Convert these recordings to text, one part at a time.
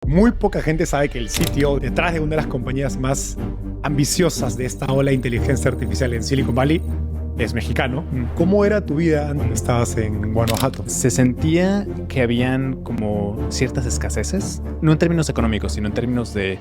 Muy poca gente sabe que el CTO detrás de una de las compañías más ambiciosas de esta ola de inteligencia artificial en Silicon Valley es mexicano. ¿Cómo era tu vida antes que estabas en Guanajuato? Se sentía que habían como ciertas escaseces, no en términos económicos, sino en términos de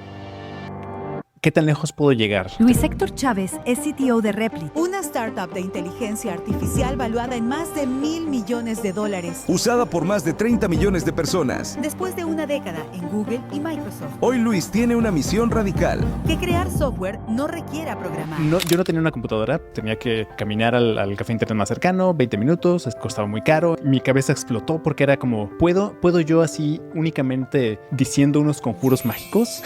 qué tan lejos puedo llegar. Luis Héctor Chávez es CTO de Replit, una startup de inteligencia artificial valuada en más de $1,000 millones, usada por más de 30 millones de personas. después de una década en Google y Microsoft. Hoy Luis tiene una misión radical. Que crear software no requiera programar. Yo no tenía una computadora, tenía que caminar al café internet más cercano, 20 minutos, costaba muy caro. Mi cabeza explotó porque era como, ¿puedo yo así únicamente diciendo unos conjuros mágicos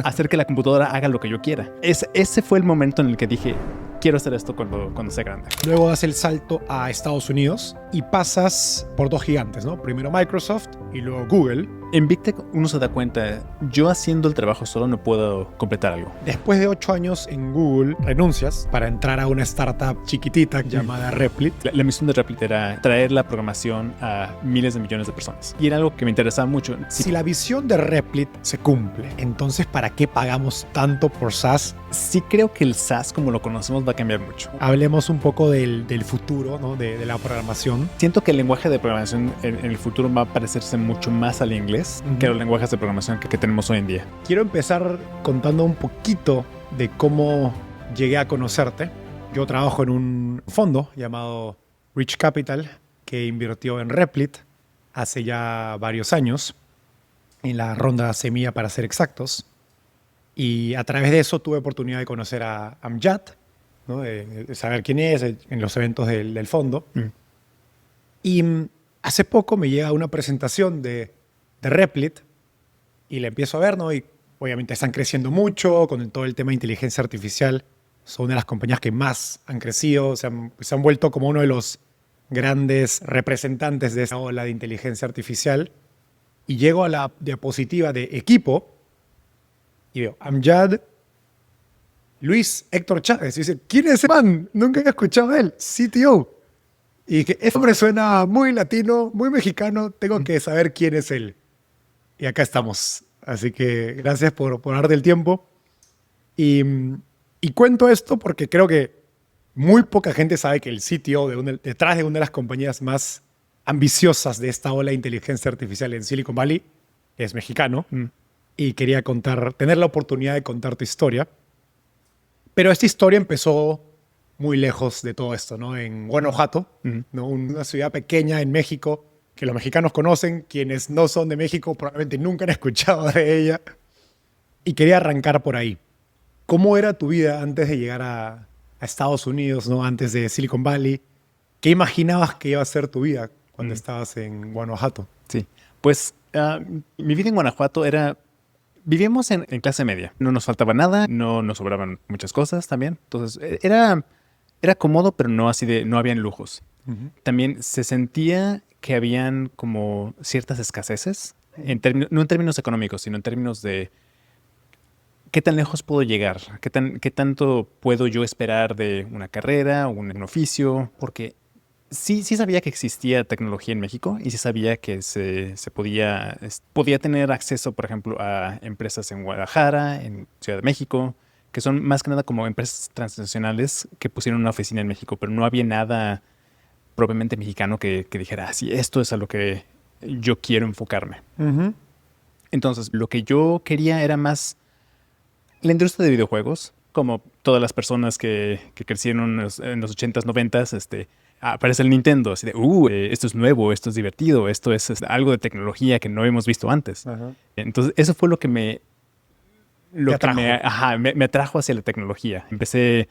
hacer que la computadora haga lo que yo quiera? Ese fue el momento en el que dije, quiero hacer esto cuando sea grande. Luego das el salto a Estados Unidos y pasas por dos gigantes, ¿no? Primero Microsoft y luego Google. En Big Tech uno se da cuenta, yo haciendo el trabajo solo no puedo completar algo. Después de 8 años en Google, renuncias para entrar a una startup chiquitita llamada Replit. La misión de Replit era traer la programación a miles de millones de personas. Y era algo que me interesaba mucho. Si la visión de Replit se cumple, entonces ¿para qué pagamos tanto por SaaS? Sí creo que el SaaS como lo conocemos va a cambiar mucho. Hablemos un poco del futuro, ¿no? de la programación. Siento que el lenguaje de programación en el futuro va a parecerse mucho más al inglés que los lenguajes de programación que tenemos hoy en día. Quiero empezar contando un poquito de cómo llegué a conocerte. Yo trabajo en un fondo llamado Rich Capital que invirtió en Replit hace ya varios años, en la ronda semilla para ser exactos. Y a través de eso tuve oportunidad de conocer a Amjad, ¿no? de saber quién es en los eventos del fondo. Y hace poco me llega una presentación de Replit y la empiezo a ver, ¿no? Y obviamente están creciendo mucho con todo el tema de inteligencia artificial. Son una de las compañías que más han crecido, se han vuelto como uno de los grandes representantes de esa ola de inteligencia artificial. Y llego a la diapositiva de equipo y veo Amjad, Luis Héctor Chávez. Y dice, ¿quién es ese man? Nunca he escuchado a él, CTO. Y dije, este hombre suena muy latino, muy mexicano, tengo que saber quién es él. Y acá estamos. Así que gracias por darte el tiempo. Y cuento esto porque creo que muy poca gente sabe que el CTO detrás de una de las compañías más ambiciosas de esta ola de inteligencia artificial en Silicon Valley es mexicano. Y quería tener la oportunidad de contar tu historia. Pero esta historia empezó muy lejos de todo esto, ¿no? En Guanajuato, ¿no? Una ciudad pequeña en México que los mexicanos conocen, quienes no son de México probablemente nunca han escuchado de ella. Y quería arrancar por ahí. ¿Cómo era tu vida antes de llegar a Estados Unidos, ¿no? Antes de Silicon Valley? ¿Qué imaginabas que iba a ser tu vida cuando estabas en Guanajuato? Sí, pues mi vida en Guanajuato era... Vivíamos en clase media. No nos faltaba nada, no nos sobraban muchas cosas también. Entonces era cómodo, pero no así no habían lujos. También se sentía que habían como ciertas escaseces, no en términos económicos, sino en términos de qué tan lejos puedo llegar, qué tanto puedo yo esperar de una carrera o un oficio, porque sí sabía que existía tecnología en México y sí sabía que se podía tener acceso, por ejemplo, a empresas en Guadalajara, en Ciudad de México, que son más que nada como empresas transnacionales que pusieron una oficina en México, pero no había nada propiamente mexicano que dijera, sí, esto es a lo que yo quiero enfocarme. Entonces, lo que yo quería era más la industria de videojuegos, como todas las personas que crecieron en los 80s, 90s, aparece el Nintendo, así de, esto es nuevo, esto es divertido, esto es algo de tecnología que no hemos visto antes. Entonces, eso fue lo que me atrajo hacia la tecnología. Empecé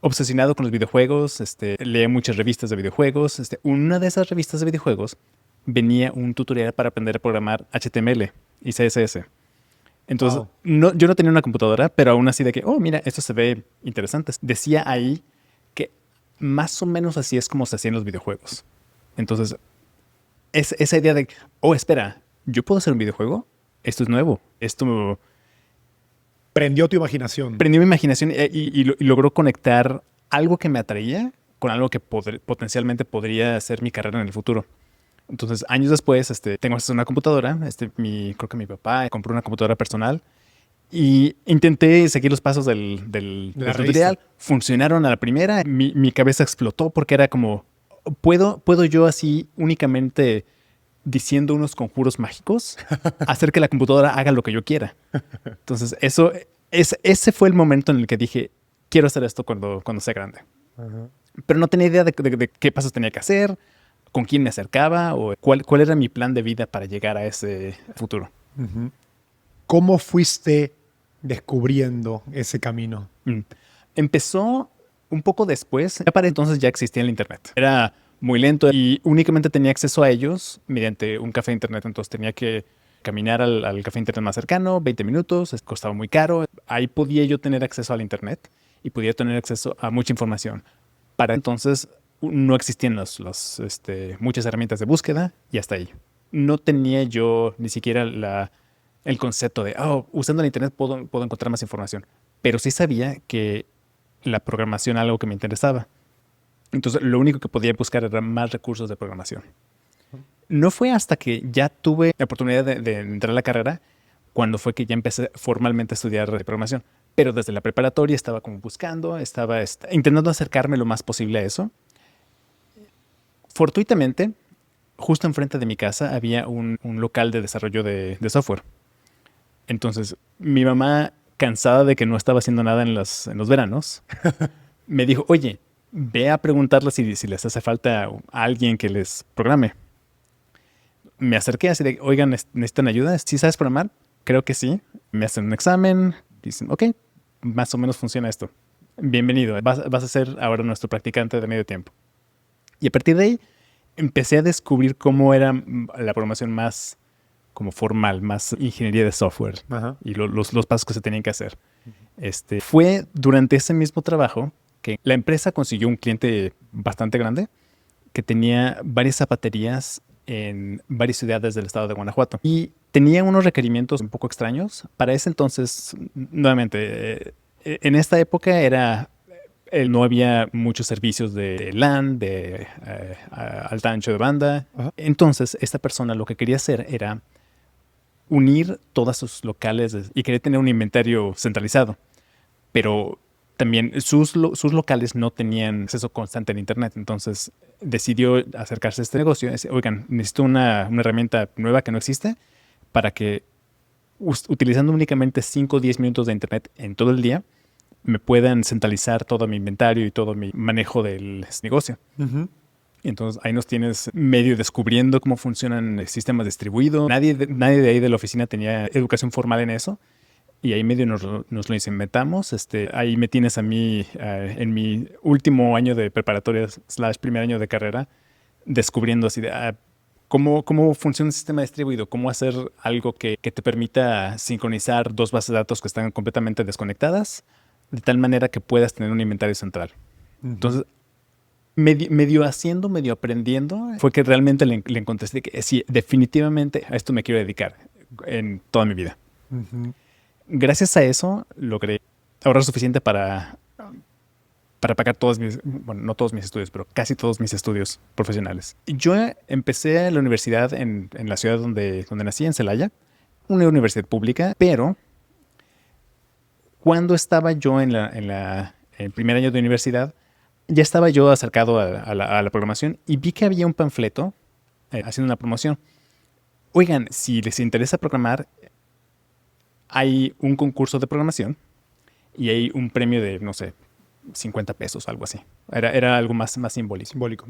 obsesionado con los videojuegos, leía muchas revistas de videojuegos. Una de esas revistas de videojuegos venía un tutorial para aprender a programar HTML y CSS. Entonces, yo no tenía una computadora, pero aún así de que, mira, esto se ve interesante. Decía ahí que más o menos así es como se hacían los videojuegos. Entonces, esa idea de, espera, ¿yo puedo hacer un videojuego? Esto es nuevo. Esto Prendió tu imaginación. Prendió mi imaginación y logró conectar algo que me atraía con algo que potencialmente podría ser mi carrera en el futuro. Entonces, años después, tengo acceso a una computadora. Creo que mi papá compró una computadora personal y intenté seguir los pasos del La tutorial. revista. Funcionaron a la primera. Mi cabeza explotó porque era como, ¿puedo yo así únicamente diciendo unos conjuros mágicos hacer que la computadora haga lo que yo quiera? Entonces, ese fue el momento en el que dije, quiero hacer esto cuando sea grande. Pero no tenía idea de qué pasos tenía que hacer, con quién me acercaba o cuál era mi plan de vida para llegar a ese futuro. ¿Cómo fuiste descubriendo ese camino? Empezó un poco después. Ya para entonces ya existía el internet. Era muy lento y únicamente tenía acceso a ellos mediante un café de internet. Entonces tenía que caminar al café de internet más cercano, 20 minutos, costaba muy caro. Ahí podía yo tener acceso al internet y podía tener acceso a mucha información. Para entonces no existían muchas herramientas de búsqueda y hasta ahí. No tenía yo ni siquiera el concepto de, usando el internet puedo encontrar más información. Pero sí sabía que la programación era algo que me interesaba. Entonces, lo único que podía buscar era más recursos de programación. No fue hasta que ya tuve la oportunidad de entrar a la carrera cuando fue que ya empecé formalmente a estudiar de programación. Pero desde la preparatoria estaba como buscando, estaba intentando acercarme lo más posible a eso. Fortuitamente, justo enfrente de mi casa había un local de desarrollo de software. Entonces, mi mamá, cansada de que no estaba haciendo nada en los veranos, me dijo, oye, ve a preguntarle si les hace falta a alguien que les programe. Me acerqué así de, oigan, ¿necesitan ayuda? ¿Sí sabes programar? Creo que sí. Me hacen un examen. Dicen, ok, más o menos funciona esto. Bienvenido. Vas a ser ahora nuestro practicante de medio tiempo. Y a partir de ahí empecé a descubrir cómo era la programación más como formal, más ingeniería de software. Ajá. Y los pasos que se tenían que hacer. Fue durante ese mismo trabajo que la empresa consiguió un cliente bastante grande que tenía varias zapaterías en varias ciudades del estado de Guanajuato. Y tenía unos requerimientos un poco extraños. Para ese entonces, nuevamente, en esta época no había muchos servicios de LAN, de alta ancho de banda. Ajá. Entonces, esta persona lo que quería hacer era unir todos sus locales y quería tener un inventario centralizado. Pero también sus locales no tenían acceso constante al internet. Entonces decidió acercarse a este negocio. Oigan, necesito una herramienta nueva que no existe para que utilizando únicamente 5 o 10 minutos de internet en todo el día me puedan centralizar todo mi inventario y todo mi manejo del negocio. Entonces ahí nos tienes medio descubriendo cómo funcionan sistemas distribuidos. Nadie de ahí de la oficina tenía educación formal en eso. Y ahí medio nos lo inventamos. Ahí me tienes a mí en mi último año de preparatoria / primer año de carrera, descubriendo así de cómo funciona un sistema distribuido, cómo hacer algo que te permita sincronizar dos bases de datos que están completamente desconectadas, de tal manera que puedas tener un inventario central. Entonces, medio haciendo, medio aprendiendo, fue que realmente le encontré que sí, definitivamente a esto me quiero dedicar en toda mi vida. Gracias a eso logré ahorrar suficiente para pagar no todos mis estudios, pero casi todos mis estudios profesionales. Yo empecé la universidad en la ciudad donde nací, en Celaya, una universidad pública, pero cuando estaba yo en el primer año de universidad, ya estaba yo acercado a la programación y vi que había un panfleto haciendo una promoción. Oigan, si les interesa programar, hay un concurso de programación y hay un premio de, no sé, 50 pesos, algo así. Era algo más simbólico. Simbólico.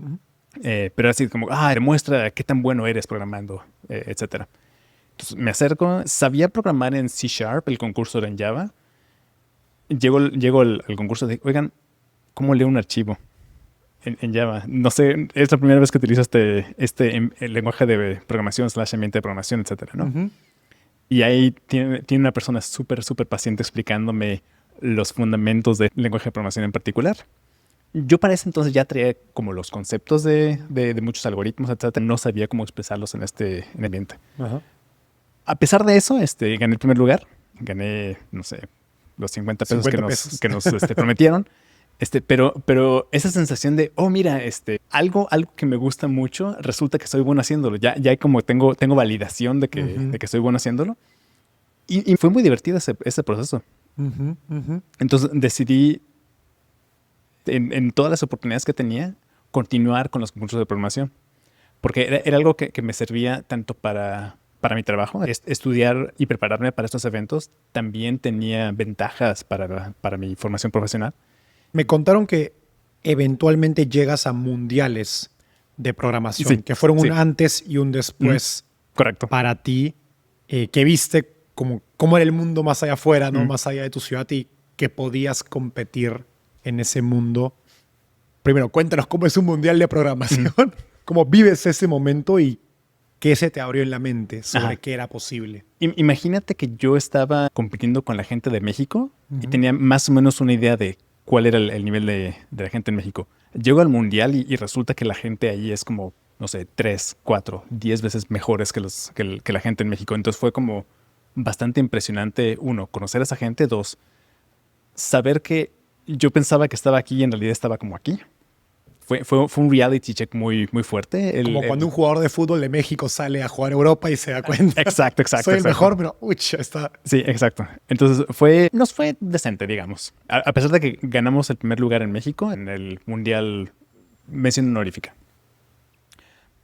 Pero así como, demuestra qué tan bueno eres programando, etc. Entonces me acerco, sabía programar en C#, el concurso era en Java. Llego al concurso de, oigan, ¿cómo leo un archivo en Java? No sé, es la primera vez que utilizo el lenguaje de programación / ambiente de programación, etc., ¿no? Y ahí tiene una persona súper, súper paciente explicándome los fundamentos del lenguaje de programación en particular. Yo para ese entonces ya traía como los conceptos de muchos algoritmos, etc. No sabía cómo expresarlos en este ambiente. Ajá. A pesar de eso, gané el primer lugar. Gané, no sé, los 50 pesos 50 que pesos. nos prometieron. Pero esa sensación de, oh, mira, algo que me gusta mucho, resulta que soy bueno haciéndolo. Ya hay como tengo validación de que soy bueno haciéndolo. Y fue muy divertido ese proceso. Entonces decidí, en todas las oportunidades que tenía, continuar con los concursos de programación. Porque era algo que me servía tanto para mi trabajo. Estudiar y prepararme para estos eventos también tenía ventajas para mi formación profesional. Me contaron que eventualmente llegas a mundiales de programación, Sí, que fueron sí. un antes y un después Correcto. para ti, que viste cómo era el mundo más allá afuera, ¿no? Más allá de tu ciudad y que podías competir en ese mundo. Primero, cuéntanos cómo es un mundial de programación, cómo vives ese momento y qué se te abrió en la mente sobre Ajá. qué era posible. Imagínate que yo estaba compitiendo con la gente de México y tenía más o menos una idea de cuál era el nivel de la gente en México. Llego al mundial y resulta que la gente ahí es como, no sé, 3, 4, 10 veces mejores que la gente en México. Entonces fue como bastante impresionante, 1, conocer a esa gente, 2, saber que yo pensaba que estaba aquí y en realidad estaba como aquí. Fue un reality check muy, muy fuerte. Como cuando un jugador de fútbol de México sale a jugar a Europa y se da cuenta. Exacto. Soy el mejor, pero está. Sí, exacto. Entonces nos fue decente, digamos. A pesar de que ganamos el primer lugar en México en el Mundial mención honorífica.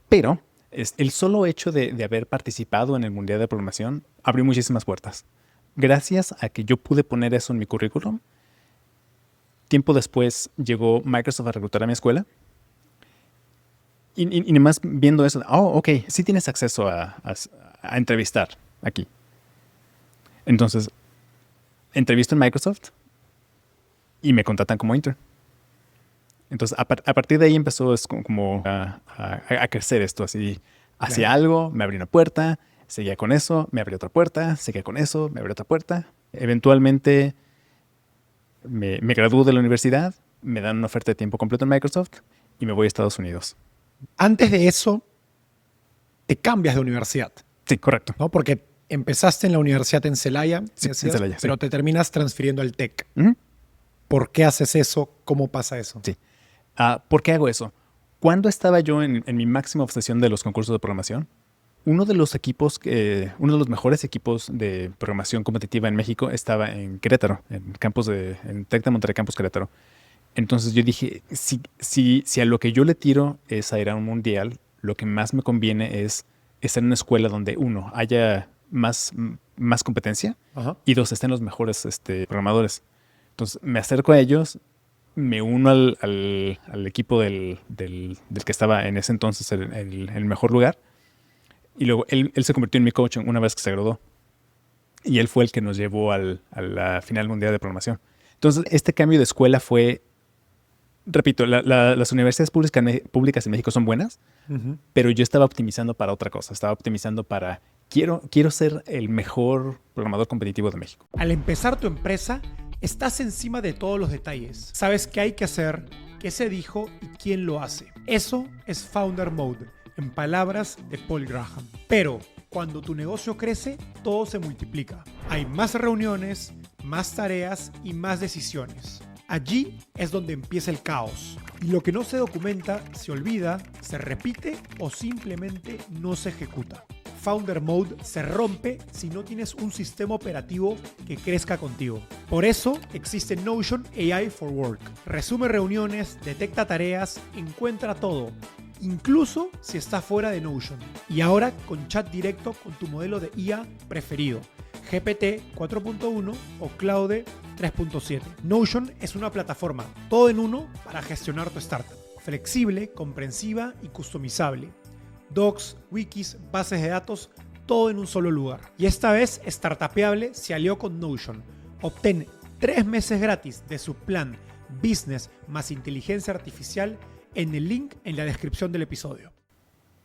Pero el solo hecho de haber participado en el Mundial de Programación abrió muchísimas puertas. Gracias a que yo pude poner eso en mi currículum, tiempo después llegó Microsoft a reclutar a mi escuela. Y nomás viendo eso, ok, sí tienes acceso a entrevistar aquí. Entonces, entrevisto en Microsoft y me contratan como intern. Entonces, a partir de ahí empezó como a crecer esto así. Hacía algo, me abrí una puerta, seguía con eso, me abrí otra puerta, seguía con eso, me abrí otra puerta. Eventualmente me gradúo de la universidad, me dan una oferta de tiempo completo en Microsoft y me voy a Estados Unidos. Antes de eso, te cambias de universidad, Sí, correcto. ¿no? Porque empezaste en la universidad en Celaya, Sí, decías, en Celaya, sí. pero te terminas transfiriendo al TEC. Ujú. ¿Por qué haces eso? ¿Cómo pasa eso? Sí. ¿Por qué hago eso? Cuando estaba yo en mi máxima obsesión de los concursos de programación, uno de los mejores equipos de programación competitiva en México estaba en Querétaro, en TEC de Monterrey Campus Querétaro. Entonces yo dije, si a lo que yo le tiro es a ir a un mundial, lo que más me conviene es estar en una escuela donde, 1, haya más competencia, Ajá. y 2, estén los mejores programadores. Entonces me acerco a ellos, me uno al equipo del que estaba en ese entonces el mejor lugar. Y luego él se convirtió en mi coach una vez que se graduó. Y él fue el que nos llevó a la final mundial de programación. Entonces, este cambio de escuela fue, repito, las universidades públicas en México son buenas, pero yo estaba optimizando para otra cosa. Estaba optimizando para, quiero ser el mejor programador competitivo de México. Al empezar tu empresa, estás encima de todos los detalles. Sabes qué hay que hacer, qué se dijo y quién lo hace. Eso es Founder Mode, en palabras de Paul Graham. Pero cuando tu negocio crece, todo se multiplica. Hay más reuniones, más tareas y más decisiones. Allí es donde empieza el caos. Y lo que no se documenta, se olvida, se repite o simplemente no se ejecuta. Founder Mode se rompe si no tienes un sistema operativo que crezca contigo. Por eso existe Notion AI for Work. Resume reuniones, detecta tareas, encuentra todo, incluso si está fuera de Notion. Y ahora con chat directo con tu modelo de IA preferido, GPT 4.1 o Claude 3.7. Notion es una plataforma todo en uno para gestionar tu startup. Flexible, comprensiva y customizable. Docs, wikis, bases de datos, todo en un solo lugar. Y esta vez Startupeable se alió con Notion. Obtén 3 meses gratis de su plan Business más inteligencia artificial en el link en la descripción del episodio.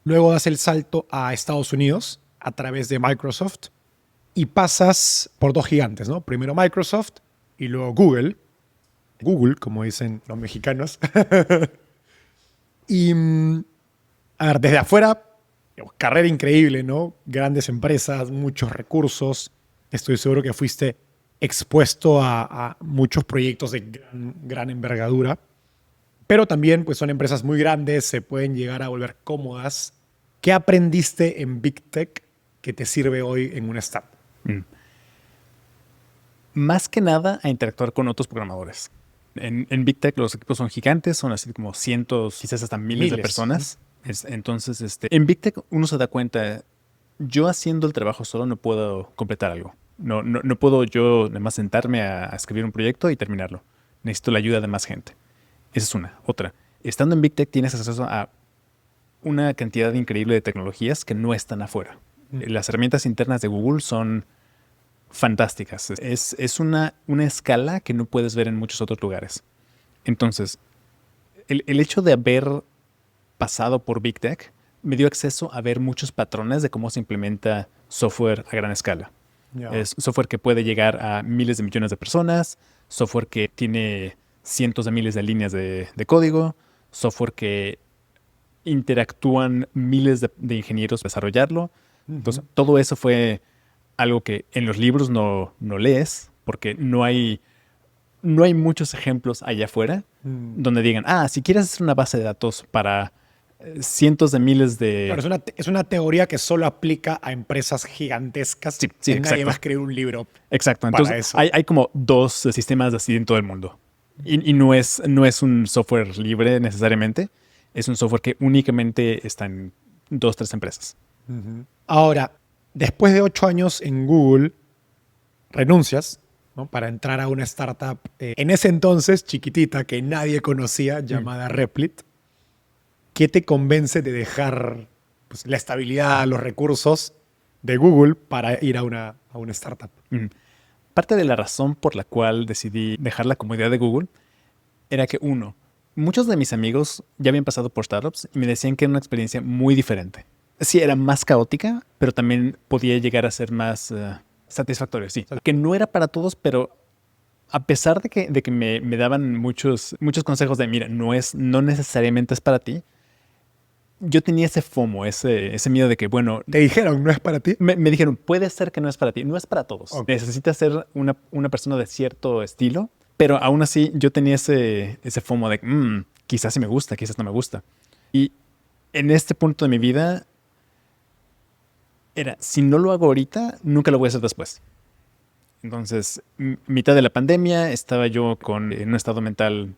Luego das el salto a Estados Unidos a través de Microsoft y pasas por 2 gigantes, ¿no? Primero Microsoft y luego Google. Google, como dicen los mexicanos. Y a ver, desde afuera, carrera increíble, ¿no? Grandes empresas, muchos recursos. Estoy seguro que fuiste expuesto a muchos proyectos de gran envergadura, pero también pues, son empresas muy grandes, se pueden llegar a volver cómodas. ¿Qué aprendiste en Big Tech que te sirve hoy en una startup? Más que nada a interactuar con otros programadores. En Big Tech los equipos son gigantes, son así como cientos, quizás hasta miles de personas. Entonces, en Big Tech uno se da cuenta, yo haciendo el trabajo solo no puedo completar algo. No puedo yo nada más sentarme a escribir un proyecto y terminarlo. Necesito la ayuda de más gente. Esa es una. Otra, estando en Big Tech tienes acceso a una cantidad increíble de tecnologías que no están afuera. Las herramientas internas de Google son fantásticas. Es una escala que no puedes ver en muchos otros lugares. Entonces, el hecho de haber pasado por Big Tech me dio acceso a ver muchos patrones de cómo se implementa software a gran escala. Es software que puede llegar a miles de millones de personas, software que tiene cientos de miles de líneas de código, software que interactúan miles de ingenieros para desarrollarlo. Entonces, todo eso fue algo que en los libros no lees, porque no hay muchos ejemplos allá afuera donde digan, si quieres hacer una base de datos para cientos de miles de... Claro, es una teoría que solo aplica a empresas gigantescas. Sí, Nadie exacto. va a escribir un libro. Exacto. Para Entonces, eso. hay como 2 sistemas así en todo el mundo. Y no es un software libre necesariamente. Es un software que únicamente está en 2, 3 empresas. Ahora, después de 8 años en Google, renuncias, ¿no? Para entrar a una startup en ese entonces chiquitita que nadie conocía, llamada Replit. ¿Qué te convence de dejar pues, la estabilidad, los recursos de Google para ir a una startup? Parte de la razón por la cual decidí dejar la comodidad de Google era que, muchos de mis amigos ya habían pasado por startups y me decían que era una experiencia muy diferente. Sí, era más caótica, pero también podía llegar a ser más satisfactorio, sí. Que no era para todos, pero a pesar de que me daban muchos consejos de, mira, no necesariamente es para ti, yo tenía ese FOMO, ese miedo de que, bueno... ¿Te dijeron, no es para ti? Me dijeron, puede ser que no es para ti, no es para todos. Okay. Necesitas ser una persona de cierto estilo, pero aún así yo tenía ese FOMO de, quizás sí me gusta, quizás no me gusta. Y en este punto de mi vida, si no lo hago ahorita, nunca lo voy a hacer después. Entonces, mitad de la pandemia, estaba yo en un estado mental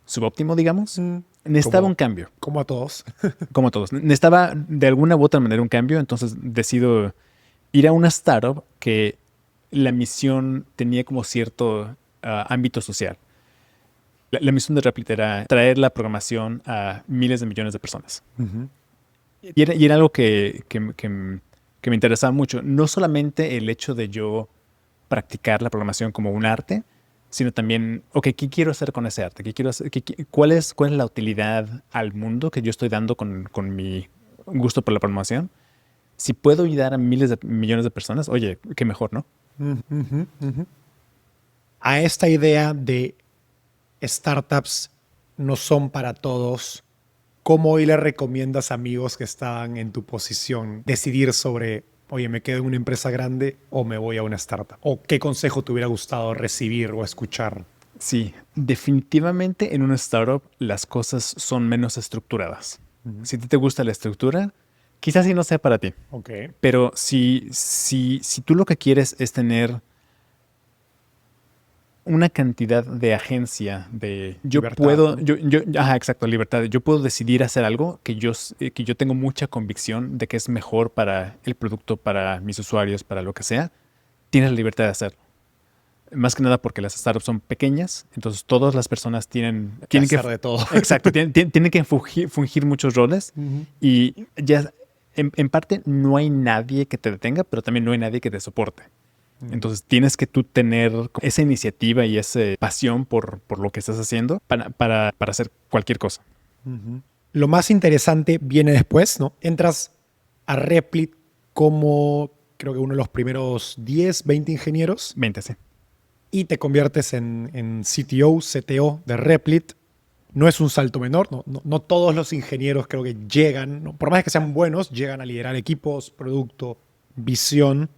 subóptimo, digamos. Necesitaba un cambio. Como a todos. Como todos. Necesitaba de alguna u otra manera un cambio, entonces decido ir a una startup que la misión tenía como cierto ámbito social. La misión de Replit era traer la programación a miles de millones de personas. Y era algo que me interesaba mucho. No solamente el hecho de yo practicar la programación como un arte, sino también, ¿qué quiero hacer con ese arte? ¿Cuál es la utilidad al mundo que yo estoy dando con mi gusto por la programación? Si puedo ayudar a miles de millones de personas, oye, qué mejor, ¿no? A esta idea de startups no son para todos, ¿cómo hoy le recomiendas a amigos que estaban en tu posición decidir sobre, oye, me quedo en una empresa grande o me voy a una startup? ¿O qué consejo te hubiera gustado recibir o escuchar? Sí, definitivamente en una startup las cosas son menos estructuradas. Si a ti te gusta la estructura, quizás sí no sea para ti. Okay. Pero si tú lo que quieres es tener una cantidad de agencia, de Libertad, puedo, ¿no? exacto, libertad. Yo puedo decidir hacer algo que yo tengo mucha convicción de que es mejor para el producto, para mis usuarios, para lo que sea. Tienes la libertad de hacerlo. Más que nada porque las startups son pequeñas, entonces todas las personas tienen que hacer de todo. Exacto, tienen que fungir muchos roles y ya en parte no hay nadie que te detenga, pero también no hay nadie que te soporte. Entonces tienes que tú tener esa iniciativa y esa pasión por lo que estás haciendo para hacer cualquier cosa. Lo más interesante viene después, ¿no? Entras a Replit como, creo que uno de los primeros 10, 20 ingenieros. 20, sí. Y te conviertes en CTO de Replit. No es un salto menor, no todos los ingenieros creo que llegan, ¿no? Por más que sean buenos, llegan a liderar equipos, producto, visión.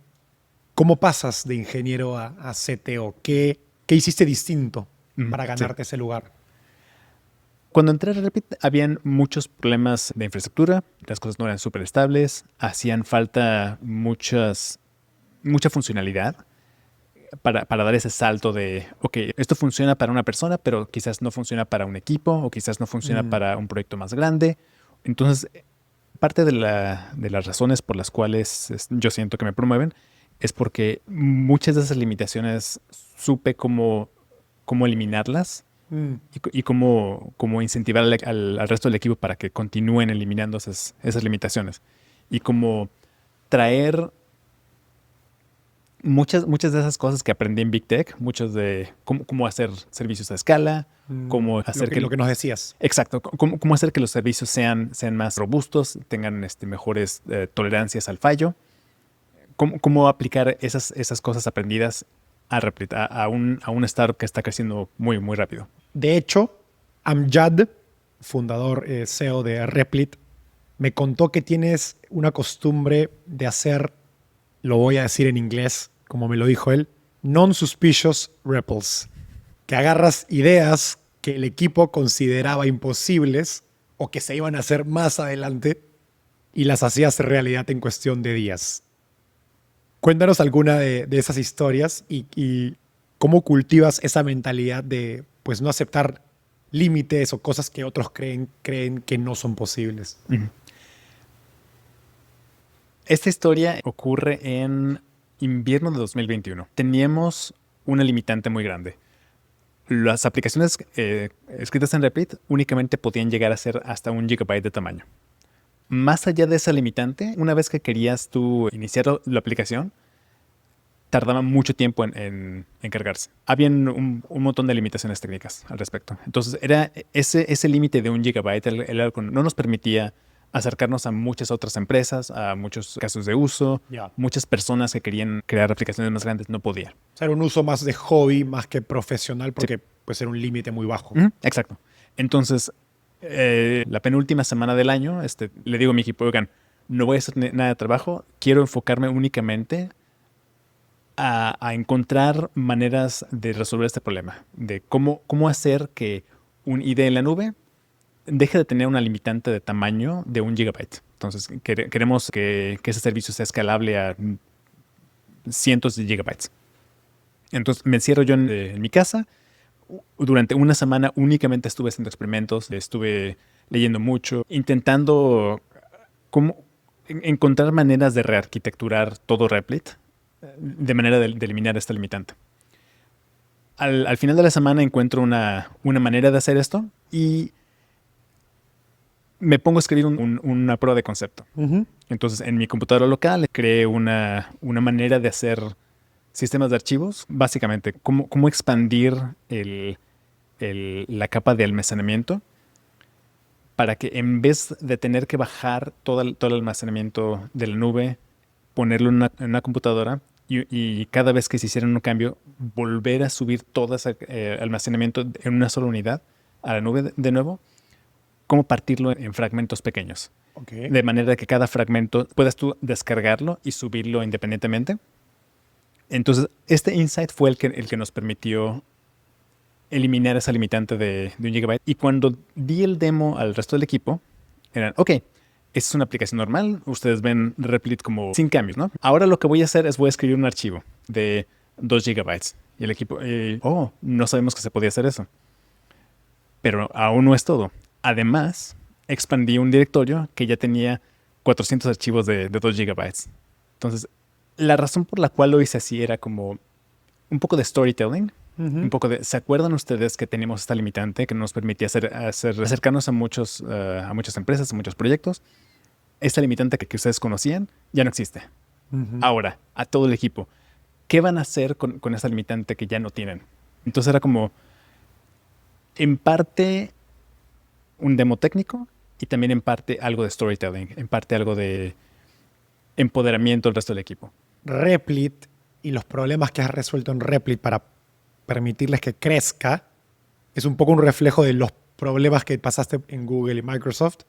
¿Cómo pasas de ingeniero a CTO? ¿Qué hiciste distinto para ganarte ese lugar? Cuando entré a Replit, habían muchos problemas de infraestructura, las cosas no eran súper estables, hacían falta mucha funcionalidad para dar ese salto de, ok, esto funciona para una persona, pero quizás no funciona para un equipo o quizás no funciona para un proyecto más grande. Entonces, parte de las razones por las cuales yo siento que me promueven es porque muchas de esas limitaciones supe cómo eliminarlas y cómo incentivar al resto del equipo para que continúen eliminando esas limitaciones. Y cómo traer muchas de esas cosas que aprendí en Big Tech, muchos de cómo hacer servicios a escala, cómo hacer lo que nos decías. Exacto, cómo hacer que los servicios sean más robustos, tengan mejores tolerancias al fallo, cómo aplicar esas cosas aprendidas a Replit, a un startup que está creciendo muy, muy rápido. De hecho, Amjad, fundador CEO de Replit, me contó que tienes una costumbre de hacer, lo voy a decir en inglés, como me lo dijo él, non-suspicious REPLs, que agarras ideas que el equipo consideraba imposibles o que se iban a hacer más adelante y las hacías realidad en cuestión de días. Cuéntanos alguna de esas historias y cómo cultivas esa mentalidad de pues no aceptar límites o cosas que otros creen que no son posibles. Esta historia ocurre en invierno de 2021. Teníamos una limitante muy grande. Las aplicaciones escritas en Replit únicamente podían llegar a ser hasta 1 GB de tamaño. Más allá de esa limitante, una vez que querías tú iniciar la aplicación, tardaba mucho tiempo en cargarse. Habían un montón de limitaciones técnicas al respecto. Entonces, era ese límite de 1 GB no nos permitía acercarnos a muchas otras empresas, a muchos casos de uso. Muchas personas que querían crear aplicaciones más grandes no podían. O sea, era un uso más de hobby, más que profesional, porque pues era un límite muy bajo. Exacto. Entonces, la penúltima semana del año, le digo a mi equipo, oigan, no voy a hacer nada de trabajo, quiero enfocarme únicamente a encontrar maneras de resolver este problema, de cómo hacer que un IDE en la nube deje de tener una limitante de tamaño de 1 GB. Entonces, queremos que ese servicio sea escalable a cientos de gigabytes. Entonces, me encierro yo en mi casa. Durante una semana únicamente estuve haciendo experimentos, estuve leyendo mucho, intentando encontrar maneras de rearquitecturar todo Replit de manera de eliminar esta limitante. Al final de la semana encuentro una manera de hacer esto y me pongo a escribir una prueba de concepto. Entonces, en mi computadora local creé una manera de hacer sistemas de archivos. Básicamente, cómo expandir la capa de almacenamiento para que en vez de tener que bajar todo el almacenamiento de la nube, ponerlo en una computadora y cada vez que se hiciera un cambio, volver a subir todo ese almacenamiento en una sola unidad a la nube de nuevo, cómo partirlo en fragmentos pequeños. Okay. De manera que cada fragmento puedas tú descargarlo y subirlo independientemente. Entonces, este insight fue el que nos permitió eliminar esa limitante de 1 GB. Y cuando di el demo al resto del equipo, eran, ok, esta es una aplicación normal, ustedes ven Replit como sin cambios, ¿no? Ahora lo que voy a hacer es voy a escribir un archivo de 2 GB. Y el equipo, no sabemos que se podía hacer eso. Pero aún no es todo. Además, expandí un directorio que ya tenía 400 archivos de 2 GB. Entonces, la razón por la cual lo hice así era como un poco de storytelling, un poco de, ¿se acuerdan ustedes que teníamos esta limitante que nos permitía acercarnos a muchas empresas, a muchos proyectos? Esta limitante que ustedes conocían ya no existe. Ahora, a todo el equipo, ¿qué van a hacer con esa limitante que ya no tienen? Entonces era como, en parte, un demo técnico y también en parte algo de storytelling, en parte algo de empoderamiento del resto del equipo. Replit y los problemas que has resuelto en Replit para permitirles que crezca es un poco un reflejo de los problemas que pasaste en Google y Microsoft.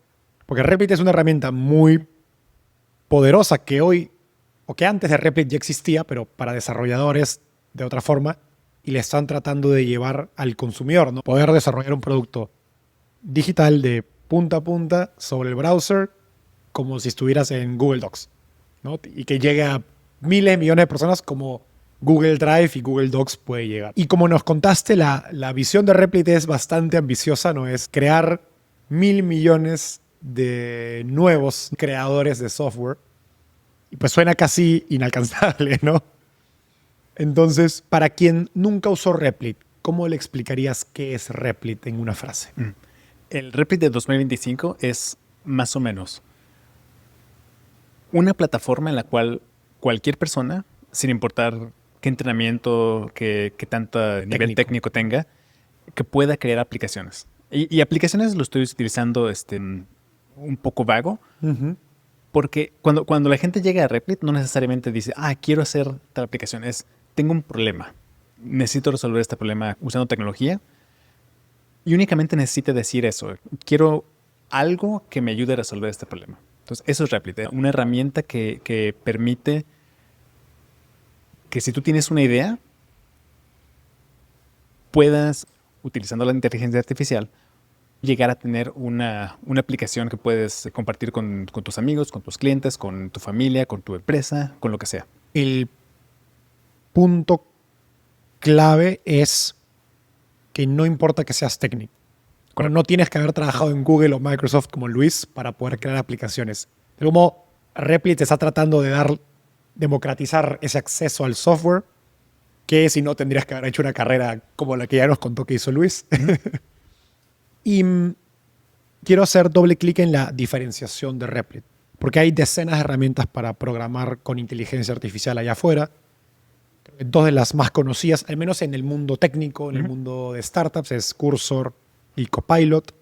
Porque Replit es una herramienta muy poderosa que hoy o que antes de Replit ya existía, pero para desarrolladores de otra forma, y le están tratando de llevar al consumidor, ¿no? Poder desarrollar un producto digital de punta a punta sobre el browser como si estuvieras en Google Docs, ¿no? Y que llegue a miles, millones de personas como Google Drive y Google Docs puede llegar. Y como nos contaste, la visión de Replit es bastante ambiciosa, ¿no? Es crear 1.000 millones de nuevos creadores de software. Y pues suena casi inalcanzable, ¿no? Entonces, para quien nunca usó Replit, ¿cómo le explicarías qué es Replit en una frase? El Replit de 2025 es más o menos una plataforma en la cual cualquier persona, sin importar qué entrenamiento, qué tanto nivel técnico tenga, que pueda crear aplicaciones. Y aplicaciones lo estoy utilizando un poco vago, porque cuando la gente llega a Replit no necesariamente dice, quiero hacer tal aplicación. Tengo un problema, necesito resolver este problema usando tecnología, y únicamente necesita decir eso. Quiero algo que me ayude a resolver este problema. Entonces, eso es Replit, una herramienta que permite que si tú tienes una idea, puedas, utilizando la inteligencia artificial, llegar a tener una aplicación que puedes compartir con tus amigos, con tus clientes, con tu familia, con tu empresa, con lo que sea. El punto clave es que no importa que seas técnico. No tienes que haber trabajado en Google o Microsoft como Luis para poder crear aplicaciones. Pero como Replit está tratando de democratizar ese acceso al software, que si no tendrías que haber hecho una carrera como la que ya nos contó que hizo Luis. Y quiero hacer doble clic en la diferenciación de Replit, porque hay decenas de herramientas para programar con inteligencia artificial allá afuera. Dos de las más conocidas, al menos en el mundo técnico, en el mundo de startups, es Cursor y Copilot.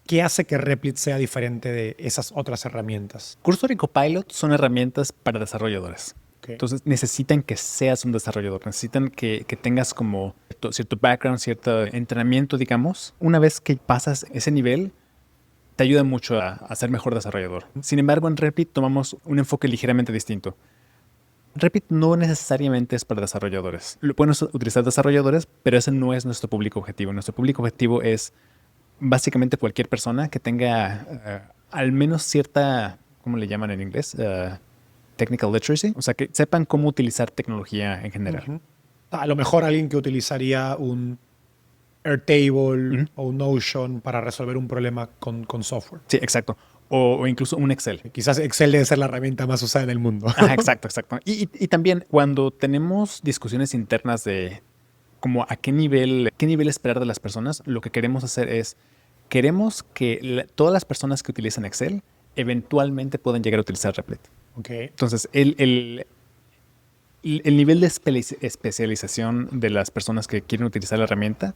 ¿Qué hace que Replit sea diferente de esas otras herramientas? Cursor y Copilot son herramientas para desarrolladores. Okay. Entonces necesitan que seas un desarrollador, necesitan que tengas como cierto background, cierto entrenamiento, digamos. Una vez que pasas ese nivel, te ayuda mucho a ser mejor desarrollador. Sin embargo, en Replit tomamos un enfoque ligeramente distinto. Replit no necesariamente es para desarrolladores. Lo pueden utilizar desarrolladores, pero ese no es nuestro público objetivo. Nuestro público objetivo es básicamente cualquier persona que tenga al menos cierta, ¿cómo le llaman en inglés? Technical literacy. O sea, que sepan cómo utilizar tecnología en general. A lo mejor alguien que utilizaría un Airtable o un Notion para resolver un problema con software. Sí, exacto. O incluso un Excel. Quizás Excel debe ser la herramienta más usada en el mundo. Exacto. Y también cuando tenemos discusiones internas de como a qué nivel esperar de las personas, lo que queremos hacer es, queremos que todas las personas que utilizan Excel eventualmente puedan llegar a utilizar Replit. Okay. Entonces, el nivel de especialización de las personas que quieren utilizar la herramienta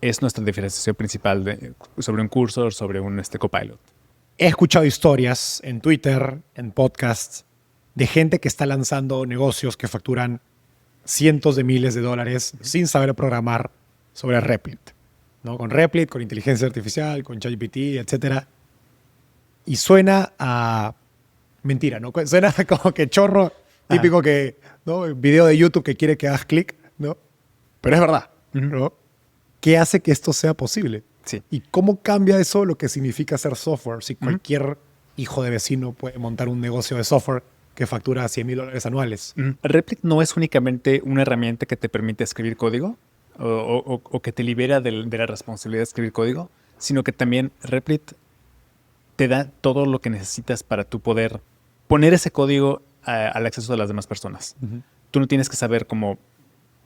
es nuestra diferenciación principal sobre un Cursor, sobre un Copilot. He escuchado historias en Twitter, en podcasts, de gente que está lanzando negocios que facturan cientos de miles de dólares sin saber programar sobre Replit, ¿no? Con Replit, con inteligencia artificial, con ChatGPT, etc. Y suena a mentira, ¿no? Suena como que chorro típico que, ¿no? Video de YouTube que quiere que hagas clic, ¿no? Pero es verdad, ¿no? ¿Qué hace que esto sea posible? Sí. ¿Y cómo cambia eso lo que significa hacer software? Si cualquier hijo de vecino puede montar un negocio de software que factura $100,000 anuales. Replit no es únicamente una herramienta que te permite escribir código o que te libera de la responsabilidad de escribir código, sino que también Replit te da todo lo que necesitas para tú poder poner ese código al acceso de las demás personas. Tú no tienes que saber cómo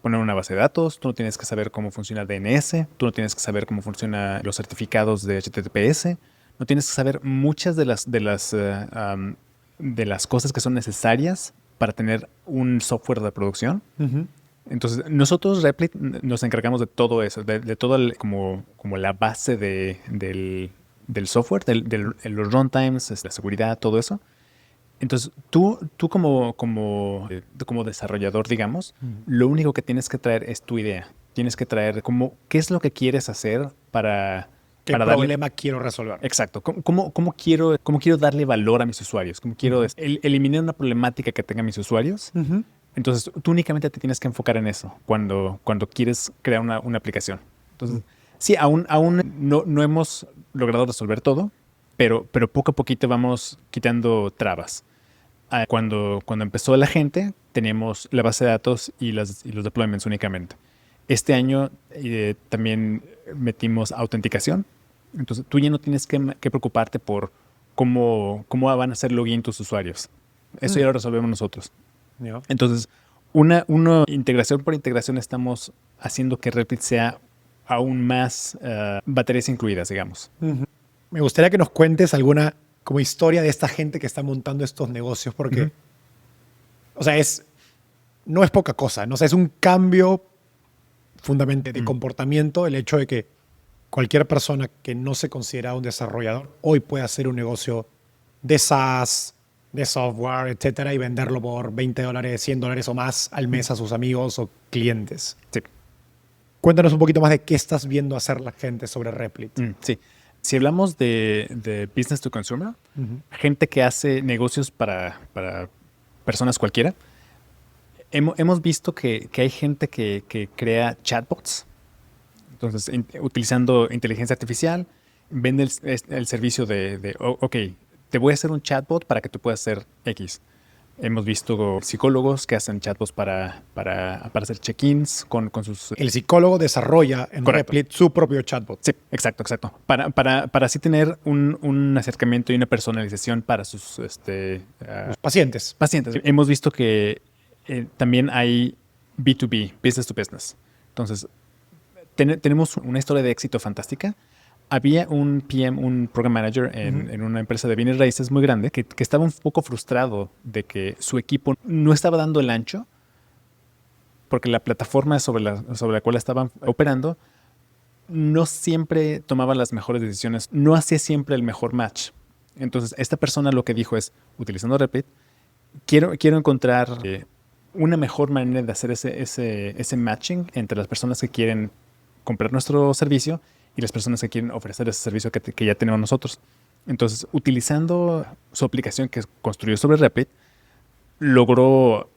poner una base de datos, tú no tienes que saber cómo funciona DNS, tú no tienes que saber cómo funcionan los certificados de HTTPS, no tienes que saber muchas de las cosas que son necesarias para tener un software de producción. Entonces, nosotros, Replit, nos encargamos de todo eso, de todo como la base del software, de los runtimes, la seguridad, todo eso. Entonces, tú como desarrollador, digamos, lo único que tienes que traer es tu idea. Tienes que traer qué es lo que quieres hacer para ¿Qué problema quiero resolver? Exacto. ¿Cómo quiero darle valor a mis usuarios? ¿Cómo quiero eliminar una problemática que tengan mis usuarios? Entonces, tú únicamente te tienes que enfocar en eso cuando quieres crear una aplicación. Entonces, sí, aún no hemos logrado resolver todo, pero poco a poquito vamos quitando trabas. Cuando empezó la gente, teníamos la base de datos y los deployments únicamente. Este año también metimos autenticación. Entonces, tú ya no tienes que preocuparte por cómo van a hacer login tus usuarios. Eso ya lo resolvemos nosotros. Yeah. Entonces, una integración por integración estamos haciendo que Replit sea aún más baterías incluidas, digamos. Me gustaría que nos cuentes alguna como historia de esta gente que está montando estos negocios, porque, o sea, no es poca cosa, ¿no? O sea, es un cambio fundamental de comportamiento, el hecho de que cualquier persona que no se considera un desarrollador hoy puede hacer un negocio de SaaS, de software, etcétera, y venderlo por $20, $100 o más al mes a sus amigos o clientes. Sí. Cuéntanos un poquito más de qué estás viendo hacer la gente sobre Replit. Sí. Si hablamos de business to consumer, gente que hace negocios para personas cualquiera, hemos visto que hay gente que crea chatbots. Entonces, utilizando inteligencia artificial, vende el servicio ok, te voy a hacer un chatbot para que tú puedas hacer X. Hemos visto psicólogos que hacen chatbots para hacer check-ins con sus... El psicólogo desarrolla en Replit su propio chatbot. Sí, exacto. Para así tener un acercamiento y una personalización para sus pacientes. Hemos visto que también hay B2B, business to business. Entonces, tenemos una historia de éxito fantástica. Había un PM, un program manager en una empresa de bienes raíces muy grande que estaba un poco frustrado de que su equipo no estaba dando el ancho porque la plataforma sobre la cual estaban operando no siempre tomaba las mejores decisiones, no hacía siempre el mejor match. Entonces, esta persona lo que dijo es, utilizando Replit, quiero encontrar una mejor manera de hacer ese matching entre las personas que quieren comprar nuestro servicio y las personas que quieren ofrecer ese servicio que ya tenemos nosotros. Entonces, utilizando su aplicación que construyó sobre Replit, logró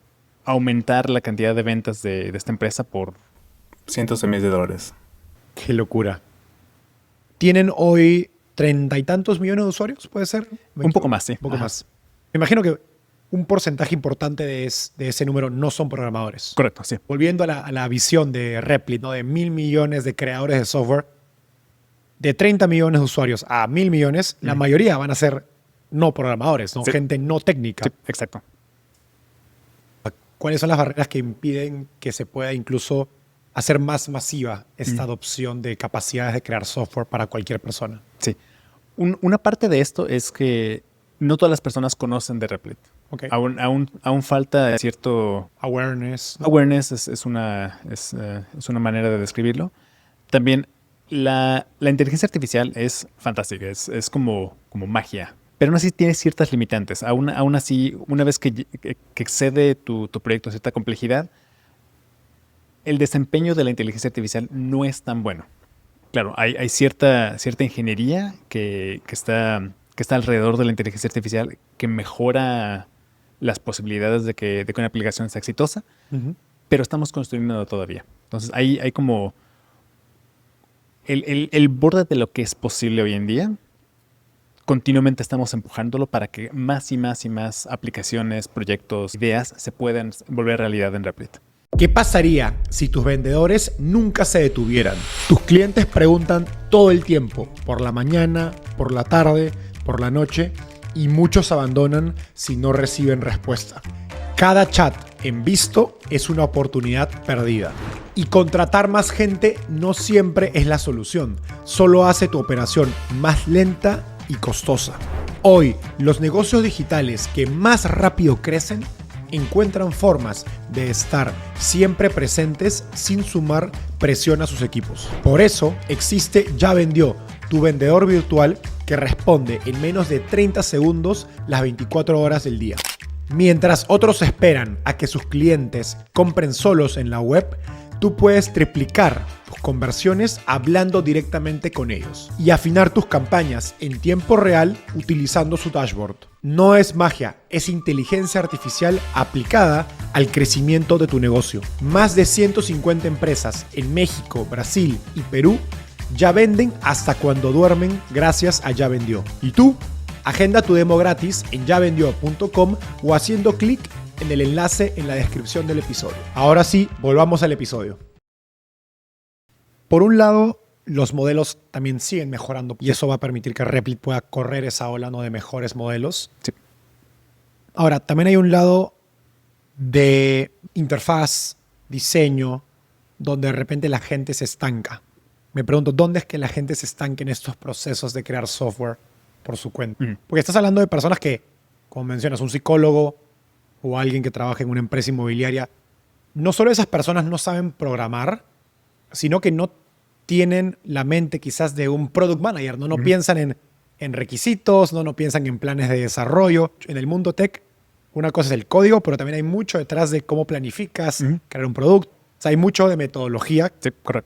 aumentar la cantidad de ventas de esta empresa por cientos de miles de dólares. ¡Qué locura! ¿Tienen hoy 30 y tantos millones de usuarios? ¿Puede ser? Un poco más, sí. Un poco más. Me imagino que un porcentaje importante de ese número no son programadores. Correcto, sí. Volviendo a la visión de Replit, ¿no? De 1.000 millones de creadores de software, de 30 millones de usuarios a 1.000 millones, la mayoría van a ser no programadores, ¿no? Sí. Gente no técnica. Sí, exacto. ¿Cuáles son las barreras que impiden que se pueda incluso hacer más masiva esta adopción de capacidades de crear software para cualquier persona? Sí. Una parte de esto es que no todas las personas conocen de Replit. Okay. Aún falta cierto... Awareness. Awareness es una manera de describirlo. También la inteligencia artificial es fantástica, es como magia. Pero aún así tiene ciertas limitantes. Aún así, una vez que excede tu proyecto a cierta complejidad, el desempeño de la inteligencia artificial no es tan bueno. Claro, hay cierta ingeniería que está alrededor de la inteligencia artificial que mejora las posibilidades de que una aplicación sea exitosa, pero estamos construyendo todavía. Entonces, hay como el borde de lo que es posible hoy en día. Continuamente estamos empujándolo para que más y más y más aplicaciones, proyectos, ideas se puedan volver realidad en Replit. ¿Qué pasaría si tus vendedores nunca se detuvieran? Tus clientes preguntan todo el tiempo, por la mañana, por la tarde, por la noche, y muchos abandonan si no reciben respuesta. Cada chat en visto es una oportunidad perdida. Y contratar más gente no siempre es la solución. Solo hace tu operación más lenta y costosa. Hoy, los negocios digitales que más rápido crecen encuentran formas de estar siempre presentes sin sumar presión a sus equipos. Por eso existe Ya Vendió, tu vendedor virtual que responde en menos de 30 segundos las 24 horas del día. Mientras otros esperan a que sus clientes compren solos en la web, tú puedes triplicar tus conversiones hablando directamente con ellos y afinar tus campañas en tiempo real utilizando su dashboard. No es magia, es inteligencia artificial aplicada al crecimiento de tu negocio. Más de 150 empresas en México, Brasil y Perú ya venden hasta cuando duermen gracias a Ya Vendió. ¿Y tú? Agenda tu demo gratis en yavendio.com o haciendo clic en el enlace en la descripción del episodio. Ahora sí, volvamos al episodio. Por un lado, los modelos también siguen mejorando y eso va a permitir que Replit pueda correr esa ola, ¿no?, de mejores modelos. Sí. Ahora, también hay un lado de interfaz, diseño, donde de repente la gente se estanca. Me pregunto, ¿dónde es que la gente se estanca en estos procesos de crear software por su cuenta? Porque estás hablando de personas que, como mencionas, un psicólogo o alguien que trabaja en una empresa inmobiliaria. No solo esas personas no saben programar, sino que no tienen la mente quizás de un product manager. No piensan en requisitos, no piensan en planes de desarrollo. En el mundo tech, una cosa es el código, pero también hay mucho detrás de cómo planificas crear un producto. O sea, hay mucho de metodología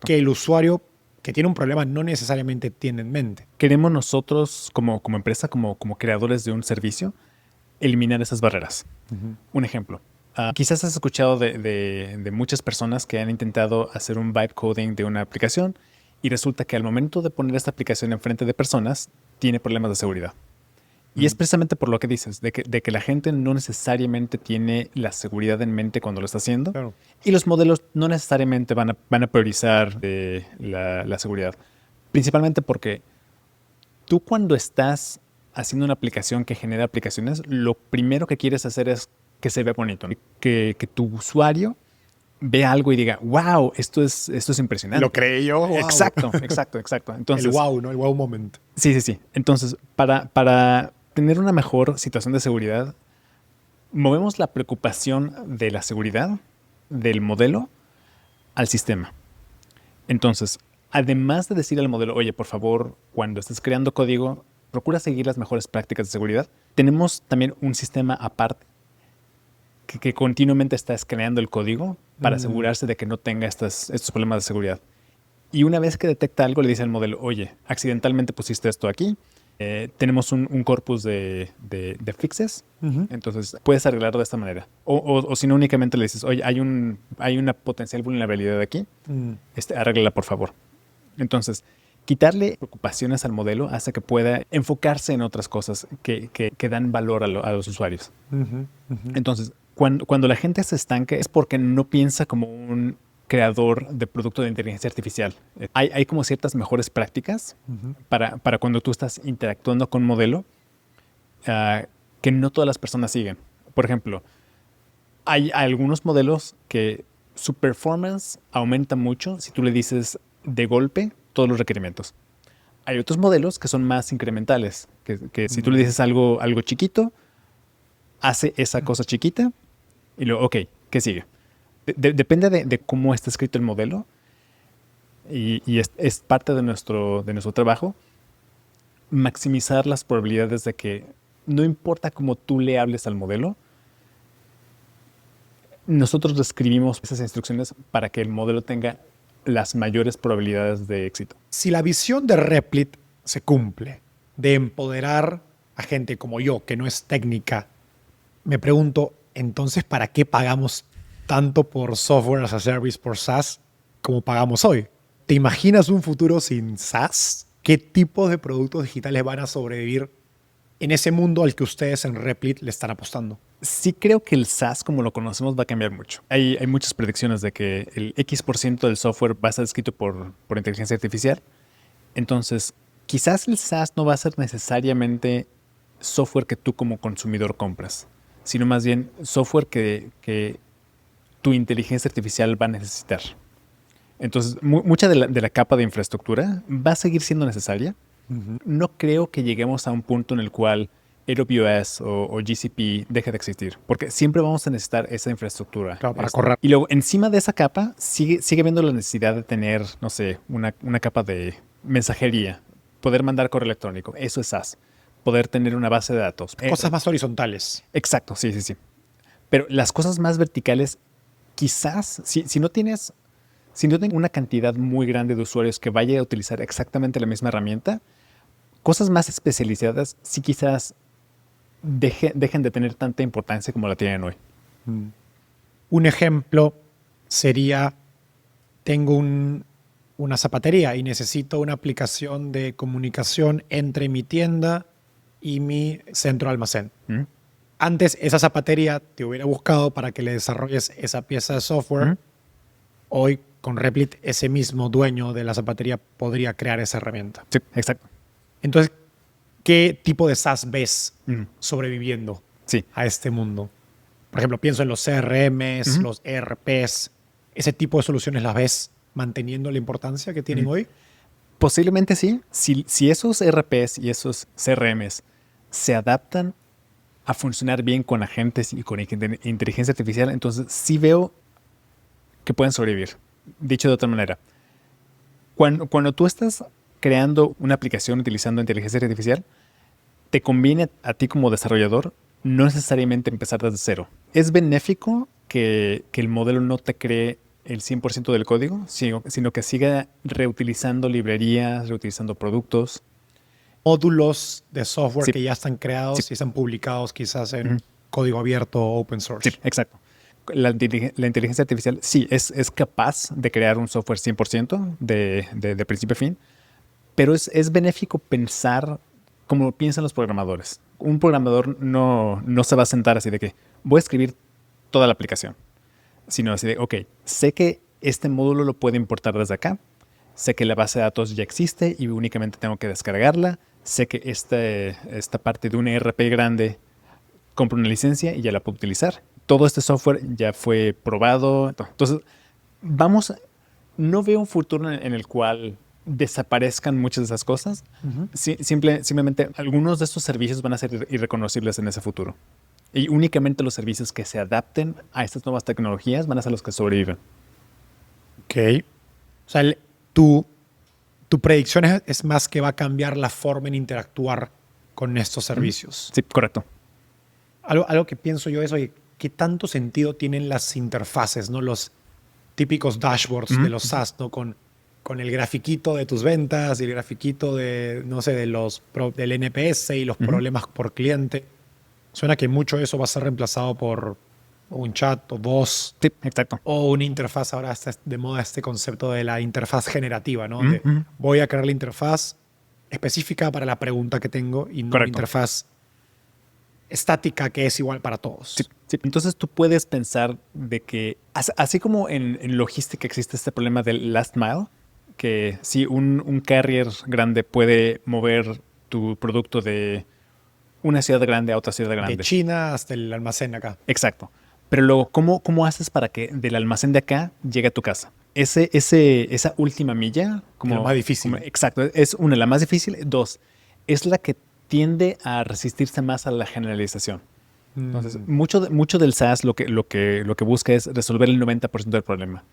que el usuario que tiene un problema no necesariamente tiene en mente. Queremos nosotros como empresa, como creadores de un servicio, eliminar esas barreras. Un ejemplo. Quizás has escuchado de muchas personas que han intentado hacer un vibe coding de una aplicación y resulta que al momento de poner esta aplicación enfrente de personas, tiene problemas de seguridad. Y es precisamente por lo que dices, de que la gente no necesariamente tiene la seguridad en mente cuando lo está haciendo. Claro. Y los modelos no necesariamente van a priorizar la seguridad. Principalmente porque tú cuando estás haciendo una aplicación que genera aplicaciones, lo primero que quieres hacer es que se vea bonito, ¿no? Que tu usuario vea algo y diga, wow, esto es impresionante. Lo creé yo. Wow. Exacto. Entonces, el wow, ¿no? El wow moment. Sí. Entonces, para tener una mejor situación de seguridad, movemos la preocupación de la seguridad del modelo al sistema. Entonces, además de decir al modelo, oye, por favor, cuando estés creando código, procura seguir las mejores prácticas de seguridad. Tenemos también un sistema aparte que continuamente está escaneando el código para asegurarse de que no tenga estos problemas de seguridad. Y una vez que detecta algo, le dice al modelo, oye, accidentalmente pusiste esto aquí. Tenemos un corpus de fixes, entonces puedes arreglarlo de esta manera. O si no, únicamente le dices, oye, hay una potencial vulnerabilidad aquí, arréglala por favor. Entonces, quitarle preocupaciones al modelo hace que pueda enfocarse en otras cosas que dan valor a los usuarios. Entonces, cuando la gente se estanca es porque no piensa como un creador de producto de inteligencia artificial. Hay como ciertas mejores prácticas para cuando tú estás interactuando con un modelo que no todas las personas siguen. Por ejemplo, hay algunos modelos que su performance aumenta mucho si tú le dices de golpe todos los requerimientos. Hay otros modelos que son más incrementales, que si tú le dices algo chiquito, hace esa cosa chiquita y luego, ok, ¿qué sigue? Depende de cómo está escrito el modelo y es parte de nuestro trabajo maximizar las probabilidades de que no importa cómo tú le hables al modelo, nosotros describimos esas instrucciones para que el modelo tenga las mayores probabilidades de éxito. Si la visión de Replit se cumple, de empoderar a gente como yo, que no es técnica, me pregunto, entonces, ¿para qué pagamos tanto por software as a service, por SaaS, como pagamos hoy? ¿Te imaginas un futuro sin SaaS? ¿Qué tipos de productos digitales van a sobrevivir en ese mundo al que ustedes en Replit le están apostando? Sí creo que el SaaS, como lo conocemos, va a cambiar mucho. Hay muchas predicciones de que el X% del software va a ser escrito por inteligencia artificial. Entonces, quizás el SaaS no va a ser necesariamente software que tú como consumidor compras, sino más bien software que tu inteligencia artificial va a necesitar. Entonces, mucha de la capa de infraestructura va a seguir siendo necesaria. No creo que lleguemos a un punto en el cual AWS o GCP deje de existir, porque siempre vamos a necesitar esa infraestructura. Claro, para correr. Y luego, encima de esa capa, sigue habiendo la necesidad de tener, no sé, una capa de mensajería, poder mandar correo electrónico. Eso es SaaS. Poder tener una base de datos. Cosas más horizontales. Exacto, sí. Pero las cosas más verticales, quizás, si no tienes si no tengo una cantidad muy grande de usuarios que vaya a utilizar exactamente la misma herramienta, cosas más especializadas sí quizás dejen de tener tanta importancia como la tienen hoy. Un ejemplo sería, tengo una zapatería y necesito una aplicación de comunicación entre mi tienda y mi centro de almacén. ¿Mm? Antes esa zapatería te hubiera buscado para que le desarrolles esa pieza de software. ¿Mm? Hoy con Replit ese mismo dueño de la zapatería podría crear esa herramienta. Sí, exacto. Entonces, ¿qué tipo de SaaS ves Mm. sobreviviendo Sí. a este mundo? Por ejemplo, pienso en los CRMs, los ERPs. ¿Ese tipo de soluciones las ves manteniendo la importancia que tienen hoy? Posiblemente sí. Si esos ERPs y esos CRMs se adaptan a funcionar bien con agentes y con inteligencia artificial, entonces sí veo que pueden sobrevivir. Dicho de otra manera, cuando tú estás creando una aplicación utilizando inteligencia artificial, te conviene a ti como desarrollador no necesariamente empezar desde cero. Es benéfico que el modelo no te cree el 100% del código, sino que siga reutilizando librerías, reutilizando productos. Módulos de software Sí. que ya están creados Sí. y están publicados quizás en código abierto o open source. Sí, exacto. La inteligencia artificial sí es capaz de crear un software 100% de principio a fin, pero es benéfico pensar como piensan los programadores. Un programador no se va a sentar así de que voy a escribir toda la aplicación, sino así de, ok, sé que este módulo lo puedo importar desde acá, sé que la base de datos ya existe y únicamente tengo que descargarla, sé que esta parte de un ERP grande compro una licencia y ya la puedo utilizar. Todo este software ya fue probado. Entonces, no veo un futuro en el cual desaparezcan muchas de esas cosas. Simplemente algunos de estos servicios van a ser irreconocibles en ese futuro. Y únicamente los servicios que se adapten a estas nuevas tecnologías van a ser los que sobreviven. Ok. O sea, tu predicción es más que va a cambiar la forma en interactuar con estos servicios. Sí, correcto. Algo que pienso yo es, oye, ¿qué tanto sentido tienen las interfaces, ¿no? Los típicos dashboards de los SaaS, ¿no? Con el grafiquito de tus ventas y el grafiquito de, no sé, del NPS y los problemas por cliente. Suena que mucho de eso va a ser reemplazado por un chat o voz Sí, exacto. o una interfaz. Ahora está de moda este concepto de la interfaz generativa, ¿no? Donde voy a crear la interfaz específica para la pregunta que tengo y no una Correcto. interfaz estática que es igual para todos. Sí, sí. Entonces tú puedes pensar de que, así como en logística existe este problema del last mile, que si un carrier grande puede mover tu producto de una ciudad grande a otra ciudad grande. De China hasta el almacén acá. Exacto. Pero luego, ¿cómo haces para que del almacén de acá llegue a tu casa? Esa última milla, como La más difícil. Exacto. Es una, la más difícil. Dos, es la que tiende a resistirse más a la generalización. Entonces, mucho del SaaS lo que busca es resolver el 90% del problema.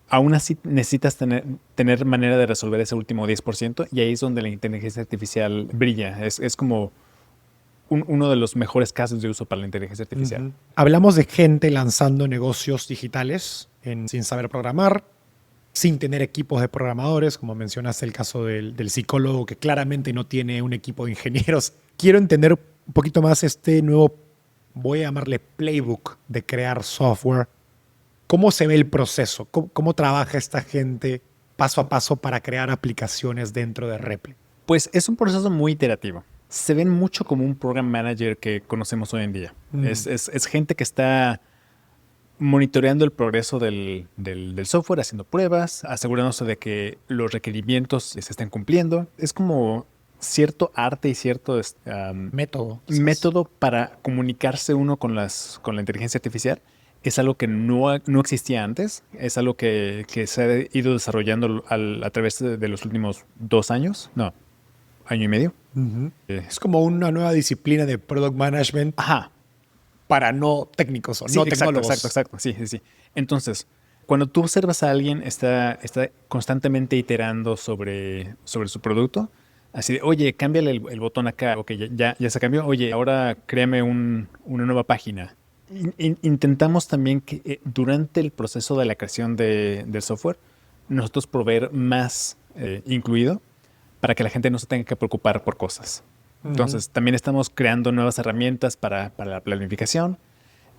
Aún así, necesitas tener manera de resolver ese último 10%, y ahí es donde la inteligencia artificial brilla. Es como uno de los mejores casos de uso para la inteligencia artificial. Hablamos de gente lanzando negocios digitales sin saber programar, sin tener equipos de programadores, como mencionaste el caso del psicólogo que claramente no tiene un equipo de ingenieros. Quiero entender un poquito más este nuevo, voy a llamarle playbook de crear software. ¿Cómo se ve el proceso? ¿Cómo trabaja esta gente paso a paso para crear aplicaciones dentro de Replit? Pues es un proceso muy iterativo. Se ven mucho como un program manager que conocemos hoy en día. Es gente que está monitoreando el progreso del software, haciendo pruebas, asegurándose de que los requerimientos se estén cumpliendo. Es como cierto arte y cierto método para comunicarse uno con la inteligencia artificial. Es algo que no existía antes. Es algo que se ha ido desarrollando a través de los últimos 2 años. No, año y medio. Es como una nueva disciplina de product management para no técnicos o Sí, no exacto, tecnólogos. exacto. Sí. Entonces, cuando tú observas a alguien, está constantemente iterando sobre su producto. Así de, oye, cámbiale el botón acá. Ok, ya se cambió. Oye, ahora créame una nueva página. Intentamos también que durante el proceso de la creación del software nosotros proveer más incluido para que la gente no se tenga que preocupar por cosas. Entonces, también estamos creando nuevas herramientas para la planificación,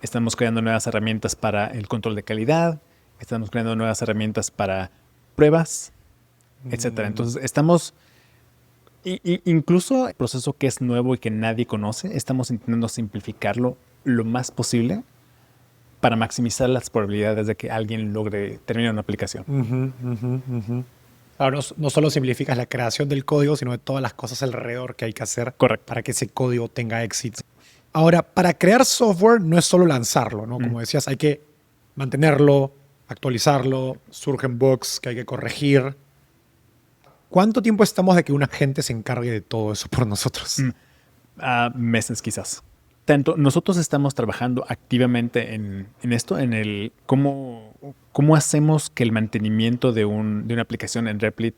estamos creando nuevas herramientas para el control de calidad, estamos creando nuevas herramientas para pruebas, etcétera. Entonces, estamos... incluso el proceso que es nuevo y que nadie conoce, estamos intentando simplificarlo lo más posible para maximizar las probabilidades de que alguien logre terminar una aplicación. Ahora, no solo simplificas la creación del código, sino de todas las cosas alrededor que hay que hacer Correcto. para que ese código tenga éxito. Ahora, para crear software no es solo lanzarlo, ¿no? Como decías, hay que mantenerlo, actualizarlo, surgen bugs que hay que corregir. ¿Cuánto tiempo estamos de que una gente se encargue de todo eso por nosotros? Meses quizás. Tanto nosotros estamos trabajando activamente en esto, en el cómo hacemos que el mantenimiento de una aplicación en Replit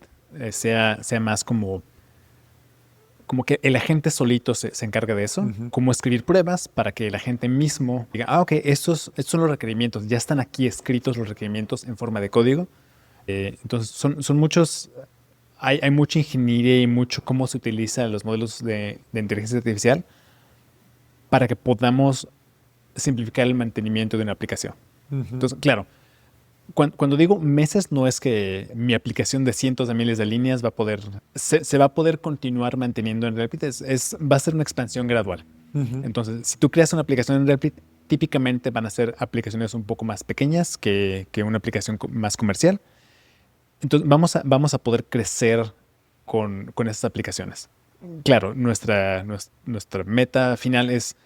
sea más como que el agente solito se encargue de eso. Cómo escribir pruebas para que el agente mismo diga, ok, estos son los requerimientos, ya están aquí escritos los requerimientos en forma de código. Entonces son muchos... Hay mucha ingeniería y mucho cómo se utilizan los modelos de inteligencia artificial para que podamos simplificar el mantenimiento de una aplicación. Entonces, claro, cuando digo meses, no es que mi aplicación de cientos de miles de líneas se va a poder continuar manteniendo en Replit. Va a ser una expansión gradual. Entonces, si tú creas una aplicación en Replit, típicamente van a ser aplicaciones un poco más pequeñas que una aplicación más comercial. Entonces, vamos a poder crecer con esas aplicaciones. Claro, nuestra meta final es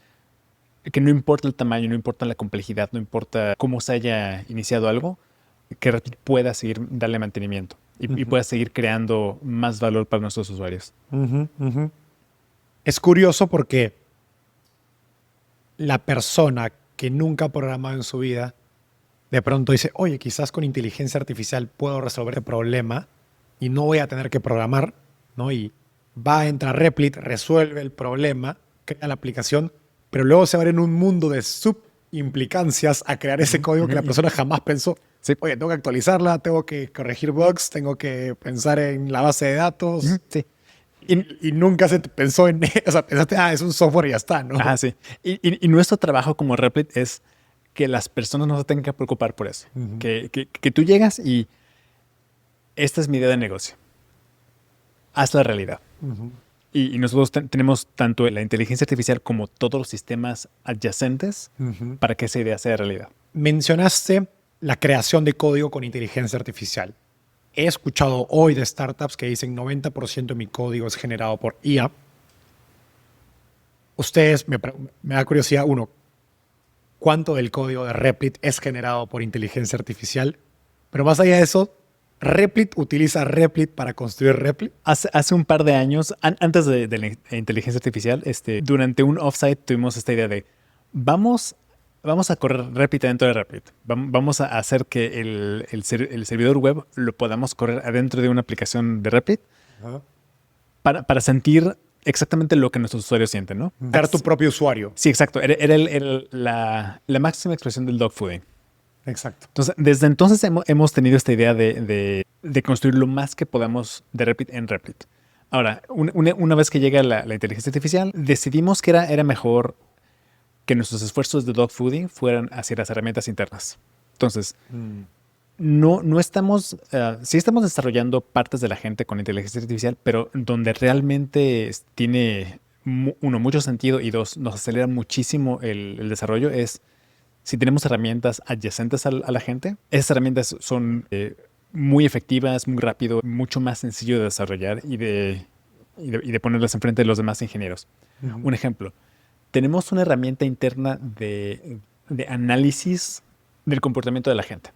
que no importa el tamaño, no importa la complejidad, no importa cómo se haya iniciado algo, que Replit pueda seguir darle mantenimiento y pueda seguir creando más valor para nuestros usuarios. Es curioso porque la persona que nunca ha programado en su vida de pronto dice, oye, quizás con inteligencia artificial puedo resolver el problema y no voy a tener que programar, ¿no? Y va a entrar a Replit, resuelve el problema, crea la aplicación, pero luego se va a ver en un mundo de subimplicancias a crear ese código que la persona jamás pensó. Sí. Oye, tengo que actualizarla, tengo que corregir bugs, tengo que pensar en la base de datos. Sí. Y nunca se te pensó en... O sea, pensaste, es un software y ya está, ¿no? Sí. Y nuestro trabajo como Replit es que las personas no se tengan que preocupar por eso. Que tú llegas y esta es mi idea de negocio. Hazla realidad. Y nosotros tenemos tanto la inteligencia artificial como todos los sistemas adyacentes para que esa idea sea realidad. Mencionaste la creación de código con inteligencia artificial. He escuchado hoy de startups que dicen 90% de mi código es generado por IA. Ustedes, me da curiosidad, uno, ¿cuánto del código de Replit es generado por inteligencia artificial? Pero más allá de eso, ¿Replit utiliza Replit para construir Replit? Hace un par de años, antes de la inteligencia artificial, durante un offsite tuvimos esta idea de vamos a correr Replit dentro de Replit. Vamos a hacer que el servidor web lo podamos correr adentro de una aplicación de Replit para sentir exactamente lo que nuestros usuarios sienten, ¿no? Ser tu propio usuario. Sí, exacto. Era la máxima expresión del dogfooding. Exacto. Entonces, desde entonces hemos tenido esta idea de construir lo más que podamos de Replit en Replit. Ahora, una vez que llega la inteligencia artificial, decidimos que era mejor que nuestros esfuerzos de dogfooding fueran hacia las herramientas internas. Entonces, no estamos... sí estamos desarrollando partes de la gente con inteligencia artificial, pero donde realmente tiene, uno, mucho sentido y dos, nos acelera muchísimo el desarrollo es si tenemos herramientas adyacentes a la gente. Esas herramientas son muy efectivas, muy rápido, mucho más sencillo de desarrollar y de ponerlas enfrente de los demás ingenieros. Un ejemplo. Tenemos una herramienta interna de análisis del comportamiento de la gente.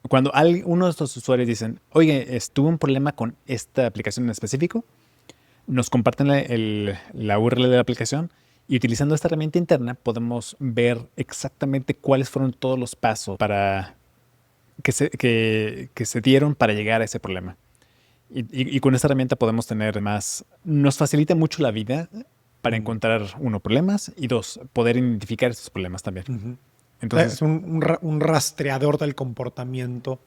Cuando uno de estos usuarios dicen, oye, tuve un problema con esta aplicación en específico, nos comparten la URL de la aplicación y utilizando esta herramienta interna podemos ver exactamente cuáles fueron todos los pasos que se dieron para llegar a ese problema. Y con esta herramienta podemos tener más... Nos facilita mucho la vida para encontrar, uno, problemas y dos, poder identificar esos problemas también. Entonces, es un rastreador del comportamiento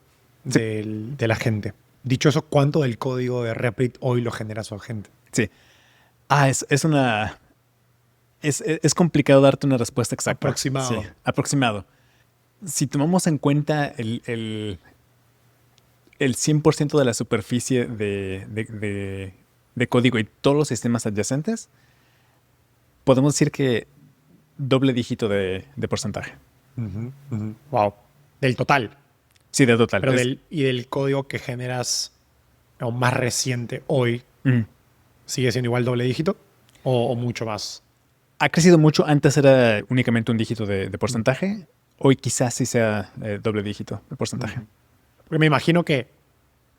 de la gente. Dicho eso, ¿cuánto del código de Replit hoy lo genera su agente? Sí. Es complicado darte una respuesta exacta. Aproximado. Sí, aproximado. Si tomamos en cuenta el 100% de la superficie de código y todos los sistemas adyacentes, podemos decir que doble dígito de porcentaje. Wow. Del total. Sí, de total. Pero y del código que generas aún más reciente hoy, ¿sigue siendo igual doble dígito o mucho más? Ha crecido mucho. Antes era únicamente un dígito de porcentaje. Hoy quizás sí sea doble dígito de porcentaje. Porque me imagino que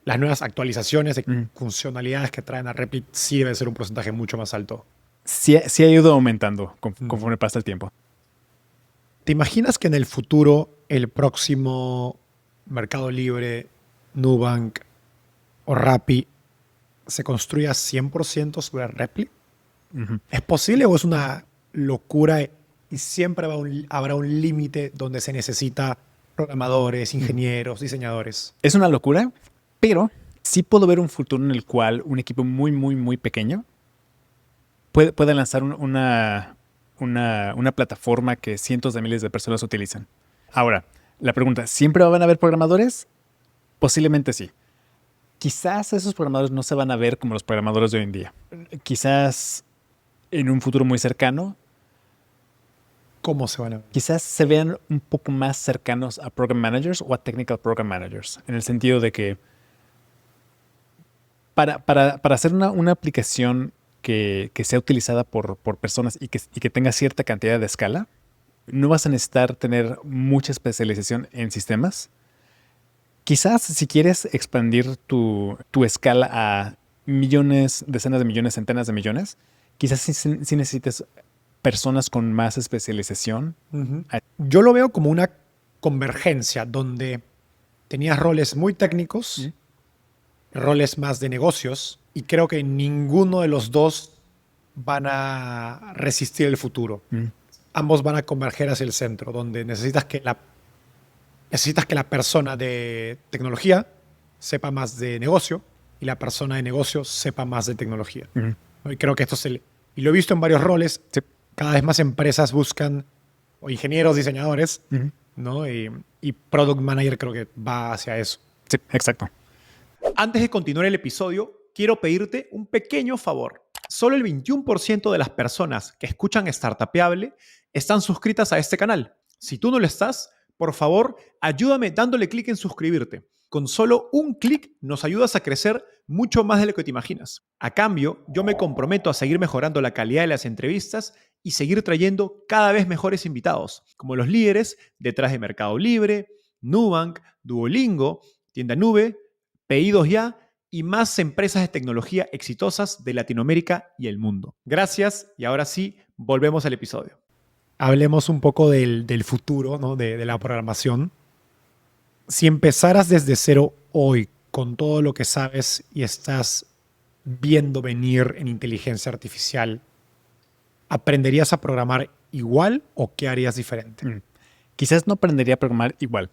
las nuevas actualizaciones de funcionalidades que traen a Replit sí debe ser un porcentaje mucho más alto. Sí ha ido aumentando conforme pasa el tiempo. ¿Te imaginas que en el futuro el próximo Mercado Libre, Nubank o Rappi se construya 100% sobre Replit? ¿Es posible o es una locura y siempre habrá un límite donde se necesita programadores, ingenieros, diseñadores? Es una locura, pero sí puedo ver un futuro en el cual un equipo muy, muy, muy pequeño puede lanzar una plataforma que cientos de miles de personas utilizan. Ahora, la pregunta, ¿siempre van a haber programadores? Posiblemente sí. Quizás esos programadores no se van a ver como los programadores de hoy en día. Quizás en un futuro muy cercano, ¿Cómo se van a ver? quizás se vean un poco más cercanos a program managers o a technical program managers, en el sentido de que para hacer una aplicación que sea utilizada por personas y que tenga cierta cantidad de escala, no vas a necesitar tener mucha especialización en sistemas. Quizás si quieres expandir tu escala a millones, decenas de millones, centenas de millones, quizás sí necesites personas con más especialización. Yo lo veo como una convergencia donde tenías roles muy técnicos, roles más de negocios, y creo que ninguno de los dos van a resistir el futuro. Ambos van a converger hacia el centro, donde necesitas que la persona de tecnología sepa más de negocio y la persona de negocio sepa más de tecnología. ¿No? Y creo que y lo he visto en varios roles. Sí. Cada vez más empresas buscan o ingenieros, diseñadores, ¿no? Y product manager creo que va hacia eso. Sí, exacto. Antes de continuar el episodio, quiero pedirte un pequeño favor. Solo el 21% de las personas que escuchan Startupeable están suscritas a este canal. Si tú no lo estás, por favor, ayúdame dándole clic en suscribirte. Con solo un clic nos ayudas a crecer mucho más de lo que te imaginas. A cambio, yo me comprometo a seguir mejorando la calidad de las entrevistas y seguir trayendo cada vez mejores invitados, como los líderes detrás de Mercado Libre, Nubank, Duolingo, Tienda Nube, Pedidos Ya y más empresas de tecnología exitosas de Latinoamérica y el mundo. Gracias y ahora sí, volvemos al episodio. Hablemos un poco del futuro, ¿no? de la programación. Si empezaras desde cero hoy con todo lo que sabes y estás viendo venir en inteligencia artificial, ¿aprenderías a programar igual o qué harías diferente? Quizás no aprendería a programar igual.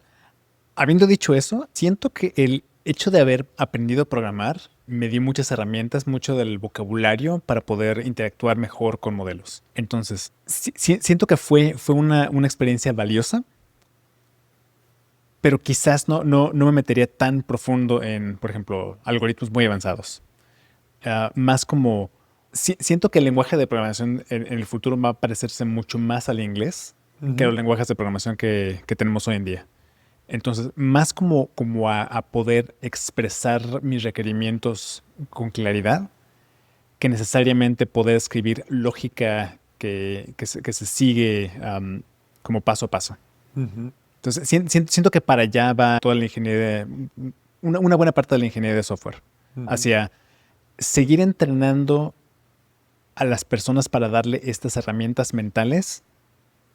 Habiendo dicho eso, siento que el hecho de haber aprendido a programar me dio muchas herramientas, mucho del vocabulario para poder interactuar mejor con modelos. Entonces, siento que fue una experiencia valiosa, pero quizás no me metería tan profundo en, por ejemplo, algoritmos muy avanzados. Más como... siento que el lenguaje de programación en el futuro va a parecerse mucho más al inglés que a los lenguajes de programación que tenemos hoy en día. Entonces, más como a poder expresar mis requerimientos con claridad que necesariamente poder escribir lógica que se sigue como paso a paso. Entonces, siento que para allá va toda la ingeniería, una buena parte de la ingeniería de software, hacia seguir entrenando a las personas para darle estas herramientas mentales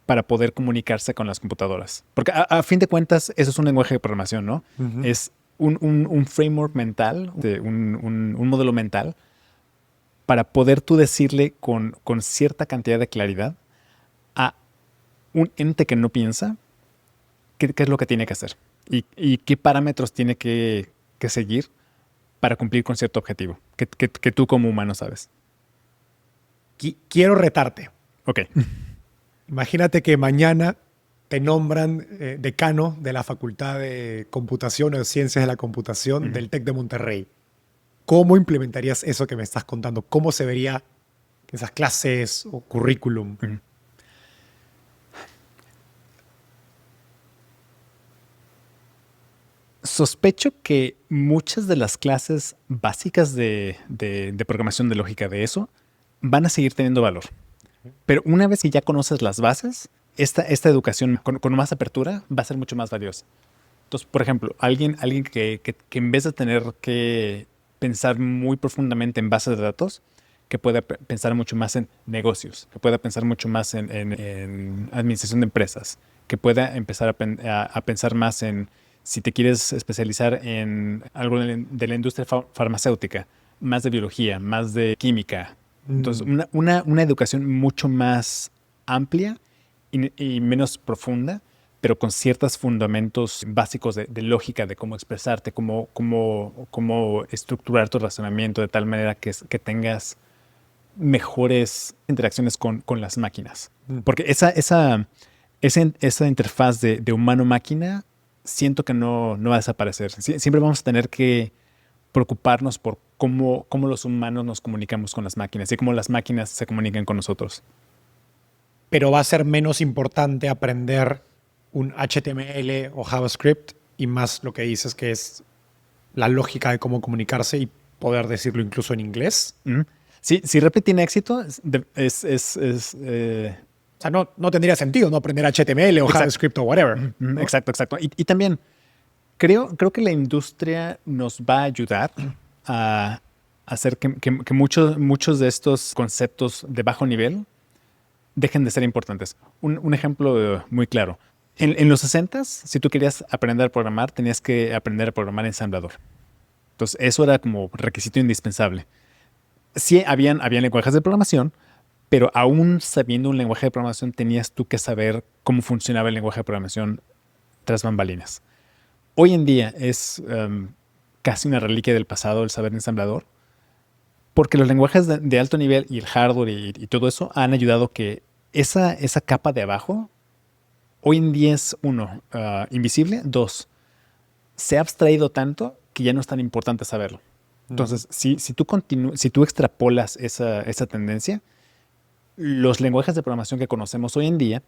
para poder comunicarse con las computadoras. Porque a fin de cuentas, eso es un lenguaje de programación, ¿no? Es un framework mental, un modelo mental, para poder tú decirle con cierta cantidad de claridad a un ente que no piensa qué es lo que tiene que hacer. y qué parámetros tiene que seguir para cumplir con cierto objetivo que tú como humano sabes. Quiero retarte. Ok. Imagínate que mañana te nombran decano de la Facultad de Computación o de Ciencias de la Computación del TEC de Monterrey. ¿Cómo implementarías eso que me estás contando? ¿Cómo se vería esas clases o currículum? Sospecho que muchas de las clases básicas de programación de lógica de eso van a seguir teniendo valor. Pero una vez que ya conoces las bases, esta educación con más apertura va a ser mucho más valiosa. Entonces, por ejemplo, alguien que en vez de tener que pensar muy profundamente en bases de datos, que pueda pensar mucho más en negocios, que pueda pensar mucho más en administración de empresas, que pueda empezar a pensar más en si te quieres especializar en algo de la industria farmacéutica, más de biología, más de química. Entonces, una educación mucho más amplia y menos profunda, pero con ciertos fundamentos básicos de lógica, de cómo expresarte, cómo estructurar tu razonamiento de tal manera que tengas mejores interacciones con las máquinas. Porque esa interfaz de humano-máquina siento que no va a desaparecer. Siempre vamos a tener que preocuparnos por cómo los humanos nos comunicamos con las máquinas y cómo las máquinas se comunican con nosotros. Pero va a ser menos importante aprender un HTML o JavaScript y más lo que dices que es la lógica de cómo comunicarse y poder decirlo incluso en inglés. Sí, si Replit tiene éxito, O sea, no tendría sentido no aprender HTML o JavaScript o whatever. ¿No? Exacto. Y también creo que la industria nos va a ayudar a hacer que muchos de estos conceptos de bajo nivel dejen de ser importantes. Un ejemplo muy claro. En los 60s, si tú querías aprender a programar, tenías que aprender a programar en ensamblador. Entonces, eso era como requisito indispensable. Sí, habían lenguajes de programación, pero aún sabiendo un lenguaje de programación, tenías tú que saber cómo funcionaba el lenguaje de programación tras bambalinas. Hoy en día es casi una reliquia del pasado el saber ensamblador, porque los lenguajes de alto nivel y el hardware y todo eso han ayudado que esa capa de abajo hoy en día es, uno, invisible, dos, se ha abstraído tanto que ya no es tan importante saberlo. Entonces, si tú extrapolas esa tendencia, los lenguajes de programación que conocemos hoy en día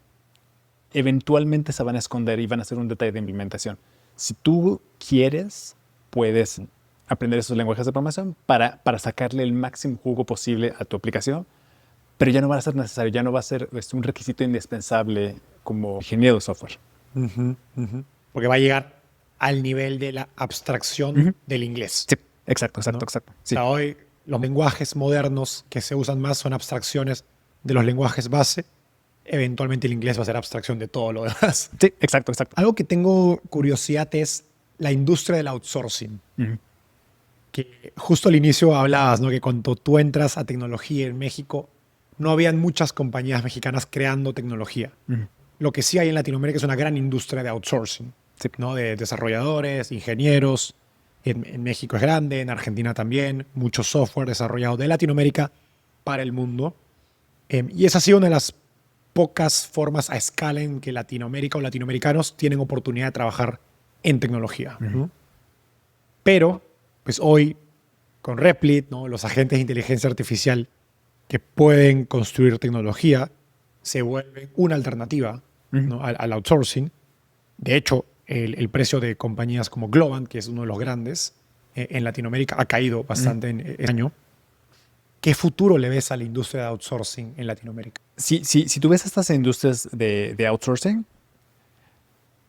eventualmente se van a esconder y van a ser un detalle de implementación. Si tú quieres, puedes aprender esos lenguajes de programación para sacarle el máximo jugo posible a tu aplicación, pero ya no va a ser necesario, ya no va a ser un requisito indispensable como ingeniero de software. Porque va a llegar al nivel de la abstracción del inglés. Sí, exacto. Sí. O sea, hoy los lenguajes modernos que se usan más son abstracciones de los lenguajes base. Eventualmente el inglés va a ser abstracción de todo lo demás. Sí, exacto. Algo que tengo curiosidad es la industria del outsourcing. Que justo al inicio hablabas, ¿no? Que cuando tú entras a tecnología en México, no habían muchas compañías mexicanas creando tecnología. Lo que sí hay en Latinoamérica es una gran industria de outsourcing, ¿no? De desarrolladores, ingenieros. En México es grande, en Argentina también. Mucho software desarrollado de Latinoamérica para el mundo. Y esa ha sido una de las pocas formas a escala en que Latinoamérica o latinoamericanos tienen oportunidad de trabajar en tecnología. Pero, pues hoy, con Replit, ¿no? Los agentes de inteligencia artificial que pueden construir tecnología se vuelven una alternativa, ¿no? al outsourcing. De hecho, el precio de compañías como Globant, que es uno de los grandes en Latinoamérica, ha caído bastante en este año. ¿Qué futuro le ves a la industria de outsourcing en Latinoamérica? Si tú ves estas industrias de outsourcing,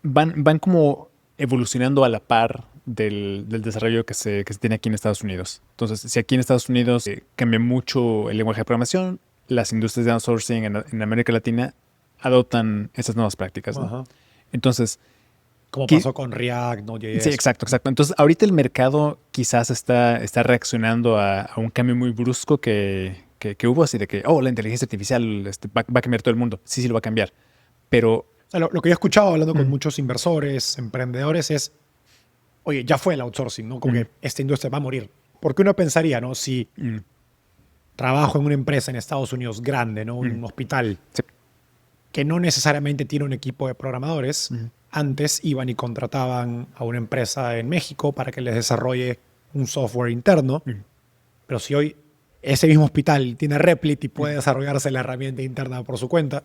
van como evolucionando a la par del desarrollo que se tiene aquí en Estados Unidos. Entonces, si aquí en Estados Unidos cambia mucho el lenguaje de programación, las industrias de outsourcing en América Latina adoptan esas nuevas prácticas, ¿no? Entonces, como pasó con React, Node.js. Sí, exacto. Entonces, ahorita el mercado quizás está reaccionando a un cambio muy brusco que hubo, así de que, la inteligencia artificial va a cambiar todo el mundo. Sí, lo va a cambiar. Pero sea, lo que yo he escuchado hablando con muchos inversores, emprendedores, es, oye, ya fue el outsourcing, ¿no? Como que esta industria va a morir. Porque uno pensaría, ¿no? Si trabajo en una empresa en Estados Unidos grande, ¿no? Un hospital, Sí. que no necesariamente tiene un equipo de programadores, antes iban y contrataban a una empresa en México para que les desarrolle un software interno. Pero si hoy ese mismo hospital tiene Replit y puede desarrollarse la herramienta interna por su cuenta,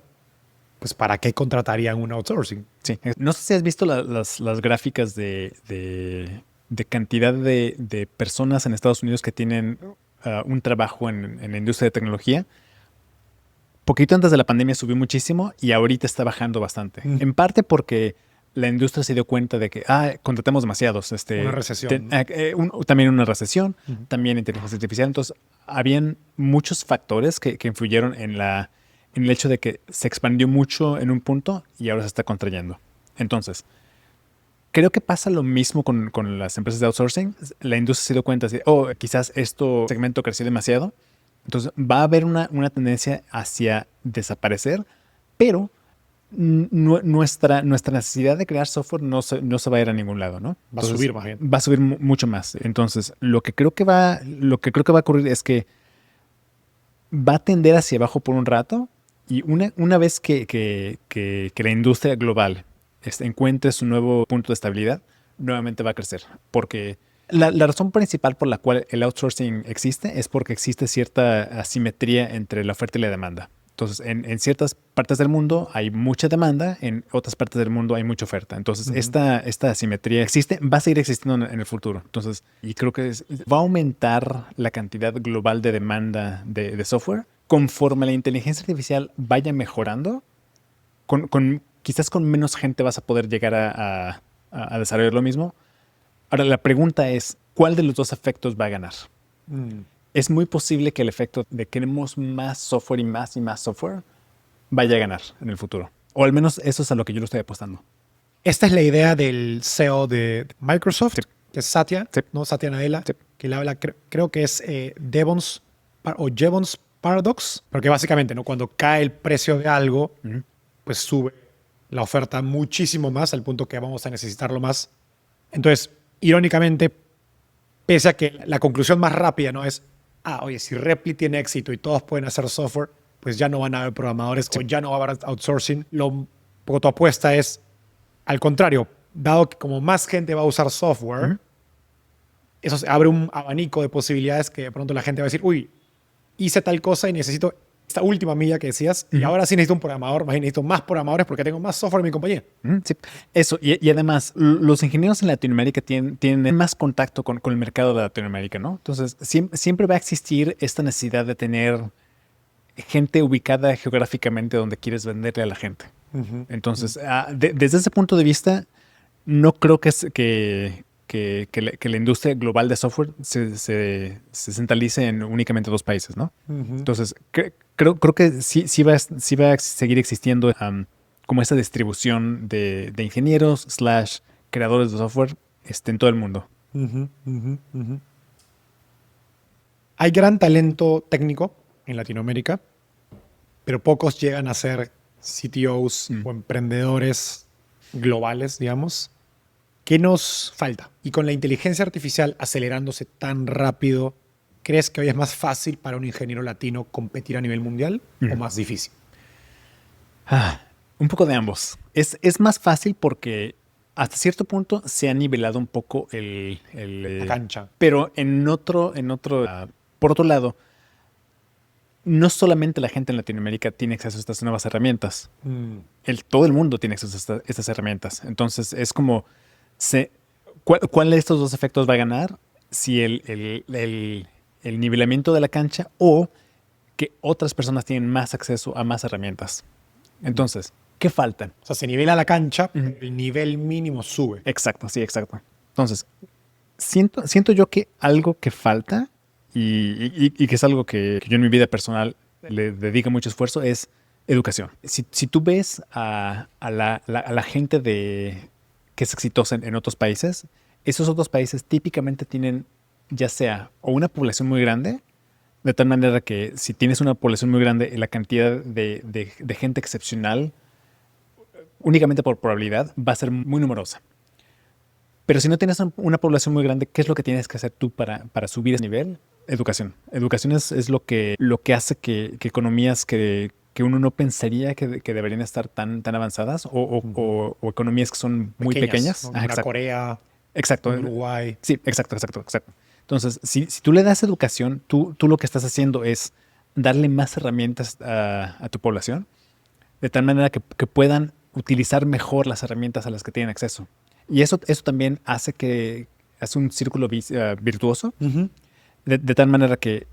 pues ¿para qué contratarían un outsourcing? Sí. No sé si has visto las gráficas de cantidad de personas en Estados Unidos que tienen un trabajo en la industria de tecnología. Poquito antes de la pandemia subió muchísimo y ahorita está bajando bastante. En parte porque la industria se dio cuenta de que contratamos demasiados. Una recesión, ¿no? También una recesión, también inteligencia artificial. Entonces, habían muchos factores que influyeron en el hecho de que se expandió mucho en un punto y ahora se está contrayendo. Entonces, creo que pasa lo mismo con las empresas de outsourcing. La industria se dio cuenta de, quizás segmento creció demasiado. Entonces, va a haber una tendencia hacia desaparecer, pero nuestra necesidad de crear software no se va a ir a ningún lado, ¿no? Va a subir más bien. Va a subir mucho más. Entonces, lo que creo que va a ocurrir es que va a tender hacia abajo por un rato y una vez que la industria global encuentre su nuevo punto de estabilidad, nuevamente va a crecer. Porque la razón principal por la cual el outsourcing existe es porque existe cierta asimetría entre la oferta y la demanda. Entonces, en ciertas partes del mundo hay mucha demanda, en otras partes del mundo hay mucha oferta. Entonces, esta asimetría existe, va a seguir existiendo en el futuro. Entonces, y creo que va a aumentar la cantidad global de demanda de software conforme la inteligencia artificial vaya mejorando. Quizás con menos gente vas a poder llegar a desarrollar lo mismo. Ahora, la pregunta es, ¿cuál de los dos efectos va a ganar? Es muy posible que el efecto de queremos más software y más software vaya a ganar en el futuro. O al menos eso es a lo que yo lo estoy apostando. Esta es la idea del CEO de Microsoft, Sí. que es Satya, Sí. ¿no? Satya Nadella, Sí. que le habla, creo que es Jevons Paradox, porque básicamente, ¿no? Cuando cae el precio de algo, pues sube la oferta muchísimo más al punto que vamos a necesitarlo más. Entonces, irónicamente, pese a que la conclusión más rápida no es, oye, si Replit tiene éxito y todos pueden hacer software, pues ya no van a haber programadores o ya no va a haber outsourcing. Poco tu apuesta es, al contrario, dado que como más gente va a usar software, eso abre un abanico de posibilidades que de pronto la gente va a decir, uy, hice tal cosa y necesito esta última milla que decías, y ahora sí necesito un programador, más bien necesito más programadores porque tengo más software en mi compañía. Sí. Eso, y además, los ingenieros en Latinoamérica tienen más contacto con el mercado de Latinoamérica, ¿no? Entonces, siempre va a existir esta necesidad de tener gente ubicada geográficamente donde quieres venderle a la gente. Entonces, desde ese punto de vista, no creo que la industria global de software se centralice en únicamente dos países, ¿no? Entonces, creo que sí va a seguir existiendo como esa distribución de ingenieros / creadores de software en todo el mundo. Hay gran talento técnico en Latinoamérica, pero pocos llegan a ser CTOs o emprendedores globales, digamos. ¿Qué nos falta? Y con la inteligencia artificial acelerándose tan rápido, ¿crees que hoy es más fácil para un ingeniero latino competir a nivel mundial o más difícil? Un poco de ambos. Es más fácil porque hasta cierto punto se ha nivelado un poco La cancha. Pero por otro lado, no solamente la gente en Latinoamérica tiene acceso a estas nuevas herramientas. Todo el mundo tiene acceso a estas herramientas. Entonces, es como, ¿cuál de estos dos efectos va a ganar? Si el nivelamiento de la cancha o que otras personas tienen más acceso a más herramientas. Entonces, ¿qué faltan? O sea, se nivela la cancha, el nivel mínimo sube. Exacto, sí, exacto. Entonces, siento yo que algo que falta y que es algo que yo en mi vida personal le dedico mucho esfuerzo es educación. Si tú ves a la gente que es exitosa en otros países, esos otros países típicamente tienen ya sea o una población muy grande, de tal manera que si tienes una población muy grande, la cantidad de gente excepcional únicamente por probabilidad, va a ser muy numerosa. Pero si no tienes una población muy grande, ¿qué es lo que tienes que hacer tú para subir ese nivel? Educación. Educación es lo que hace que economías que uno no pensaría que deberían estar tan avanzadas o economías que son muy pequeñas. ¿no? Ah, Una Corea, exacto. Uruguay. Sí, exacto. Entonces, si tú le das educación, tú lo que estás haciendo es darle más herramientas a tu población, de tal manera que puedan utilizar mejor las herramientas a las que tienen acceso. Y eso también hace un círculo virtuoso, de tal manera que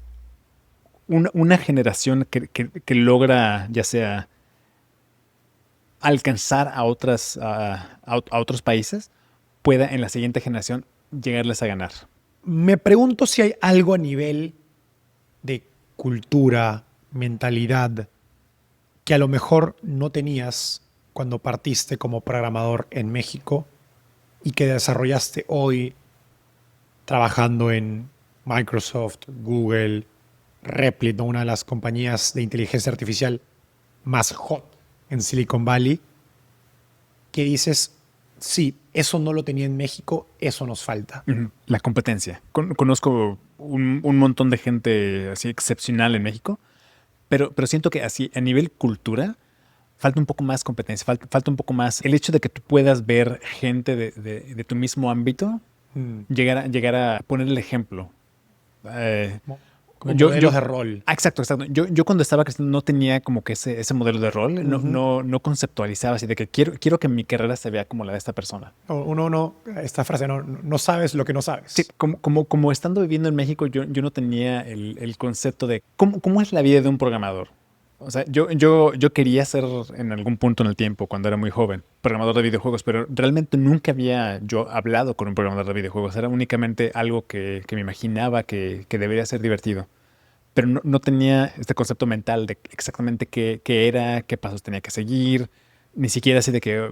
una generación que logra ya sea alcanzar a otros países pueda en la siguiente generación llegarles a ganar. Me pregunto si hay algo a nivel de cultura, mentalidad, que a lo mejor no tenías cuando partiste como programador en México y que desarrollaste hoy trabajando en Microsoft, Google, Replit, ¿no? Una de las compañías de inteligencia artificial más hot en Silicon Valley, que dices, sí, eso no lo tenía en México, eso nos falta. La competencia. Conozco un montón de gente así excepcional en México, pero siento que así a nivel cultura falta un poco más competencia, falta un poco más el hecho de que tú puedas ver gente de tu mismo ámbito, llegar a poner el ejemplo. Como modelos de rol. Exacto. Yo cuando estaba creciendo no tenía como que ese modelo de rol, no conceptualizaba así de que quiero que mi carrera se vea como la de esta persona. Esta frase, no sabes lo que no sabes. Sí, como estando viviendo en México, yo no tenía el concepto de cómo es la vida de un programador. O sea, yo quería ser en algún punto en el tiempo, cuando era muy joven, programador de videojuegos, pero realmente nunca había yo hablado con un programador de videojuegos. Era únicamente algo que me imaginaba que debería ser divertido. Pero no tenía este concepto mental de exactamente qué era, qué pasos tenía que seguir, ni siquiera así de que,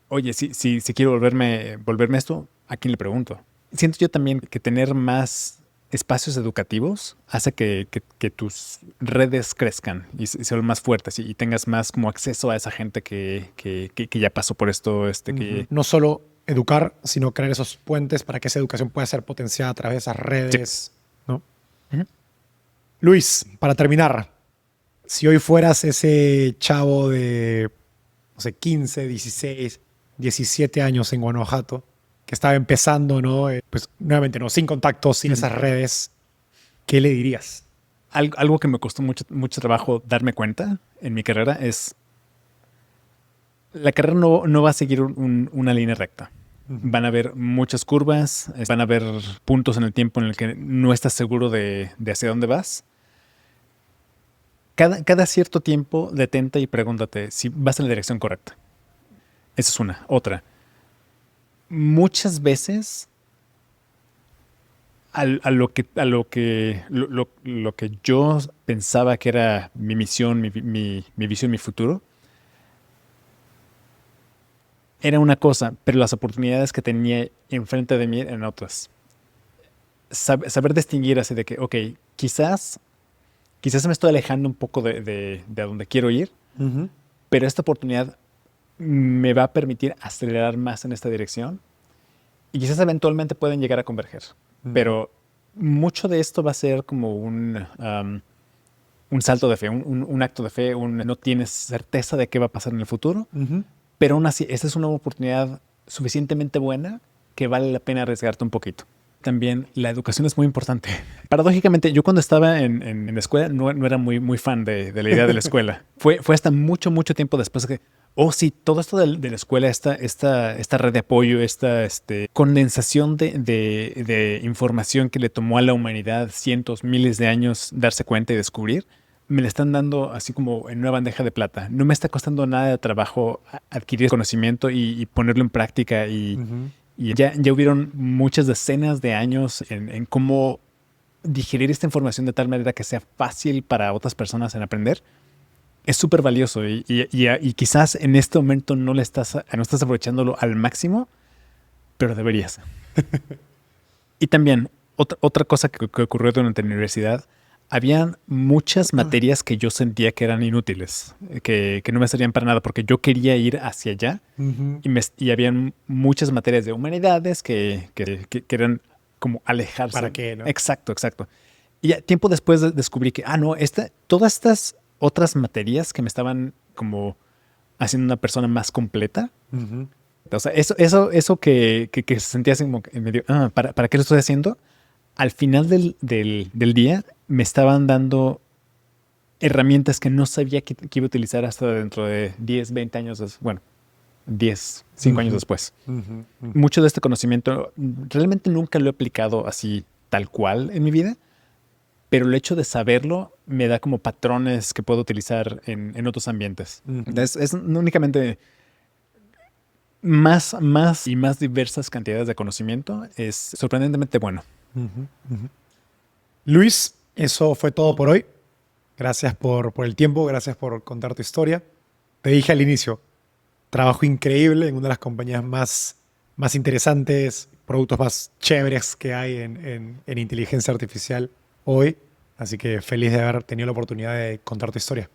oye, si quiero volverme esto, ¿a quién le pregunto? Siento yo también que tener más espacios educativos hace que tus redes crezcan y se vuelvan más fuertes y tengas más como acceso a esa gente que ya pasó por esto. No solo educar, sino crear esos puentes para que esa educación pueda ser potenciada a través de esas redes, ¿no? Luis, para terminar, si hoy fueras ese chavo de, no sé, 15, 16, 17 años en Guanajuato, que estaba empezando, ¿no? Pues nuevamente, ¿no? Sin contactos, sin esas redes, ¿qué le dirías? Algo que me costó mucho trabajo darme cuenta en mi carrera es la carrera no va a seguir una línea recta. Van a haber muchas curvas, van a haber puntos en el tiempo en el que no estás seguro de hacia dónde vas. Cada cierto tiempo detente y pregúntate si vas en la dirección correcta. Esa es una. Otra. Muchas veces lo que yo pensaba que era mi misión, mi visión, mi futuro, era una cosa, pero las oportunidades que tenía enfrente de mí eran otras. Saber distinguir así de que, ok, quizás me estoy alejando un poco de donde quiero ir, pero esta oportunidad me va a permitir acelerar más en esta dirección y quizás eventualmente pueden llegar a converger. Pero mucho de esto va a ser como un salto de fe, un acto de fe, no tienes certeza de qué va a pasar en el futuro, pero aún así, esta es una oportunidad suficientemente buena que vale la pena arriesgarte un poquito. También la educación es muy importante. Paradójicamente, yo cuando estaba en la escuela no era muy fan de la idea de la escuela. Fue hasta mucho tiempo después que, sí, todo esto de la escuela, esta red de apoyo, esta condensación de información que le tomó a la humanidad cientos, miles de años darse cuenta y descubrir, me la están dando así como en una bandeja de plata. No me está costando nada de trabajo adquirir conocimiento y ponerlo en práctica y ya hubieron muchas decenas de años en cómo digerir esta información de tal manera que sea fácil para otras personas en aprender. Es súper valioso y quizás en este momento no estás aprovechándolo al máximo, pero deberías. Y también, otra cosa que ocurrió durante la universidad, habían muchas materias que yo sentía que eran inútiles, que no me servían para nada porque yo quería ir hacia allá y habían muchas materias de humanidades que eran como alejarse. ¿Para qué, no? Exacto. Y ya, tiempo después descubrí que, no, todas estas otras materias que me estaban como haciendo una persona más completa. O sea, eso que se sentía así como que medio, ¿para qué lo estoy haciendo? Al final del día me estaban dando herramientas que no sabía que iba a utilizar hasta dentro de 10, 20 años, 5 años después. Mucho de este conocimiento realmente nunca lo he aplicado así tal cual en mi vida, pero el hecho de saberlo me da como patrones que puedo utilizar en otros ambientes. Es únicamente más y más diversas cantidades de conocimiento. Es sorprendentemente bueno. Luis, eso fue todo por hoy. Gracias por el tiempo, gracias por contar tu historia. Te dije al inicio, trabajo increíble en una de las compañías más interesantes, productos más chéveres que hay en inteligencia artificial hoy. Así que feliz de haber tenido la oportunidad de contar tu historia.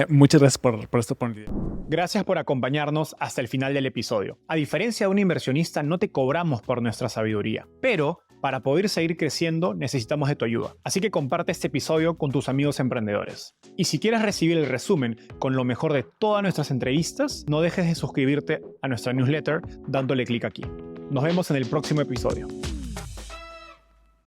Muchas gracias por esta oportunidad. Gracias por acompañarnos hasta el final del episodio. A diferencia de un inversionista, no te cobramos por nuestra sabiduría, pero para poder seguir creciendo necesitamos de tu ayuda. Así que comparte este episodio con tus amigos emprendedores. Y si quieres recibir el resumen con lo mejor de todas nuestras entrevistas, no dejes de suscribirte a nuestra newsletter dándole clic aquí. Nos vemos en el próximo episodio.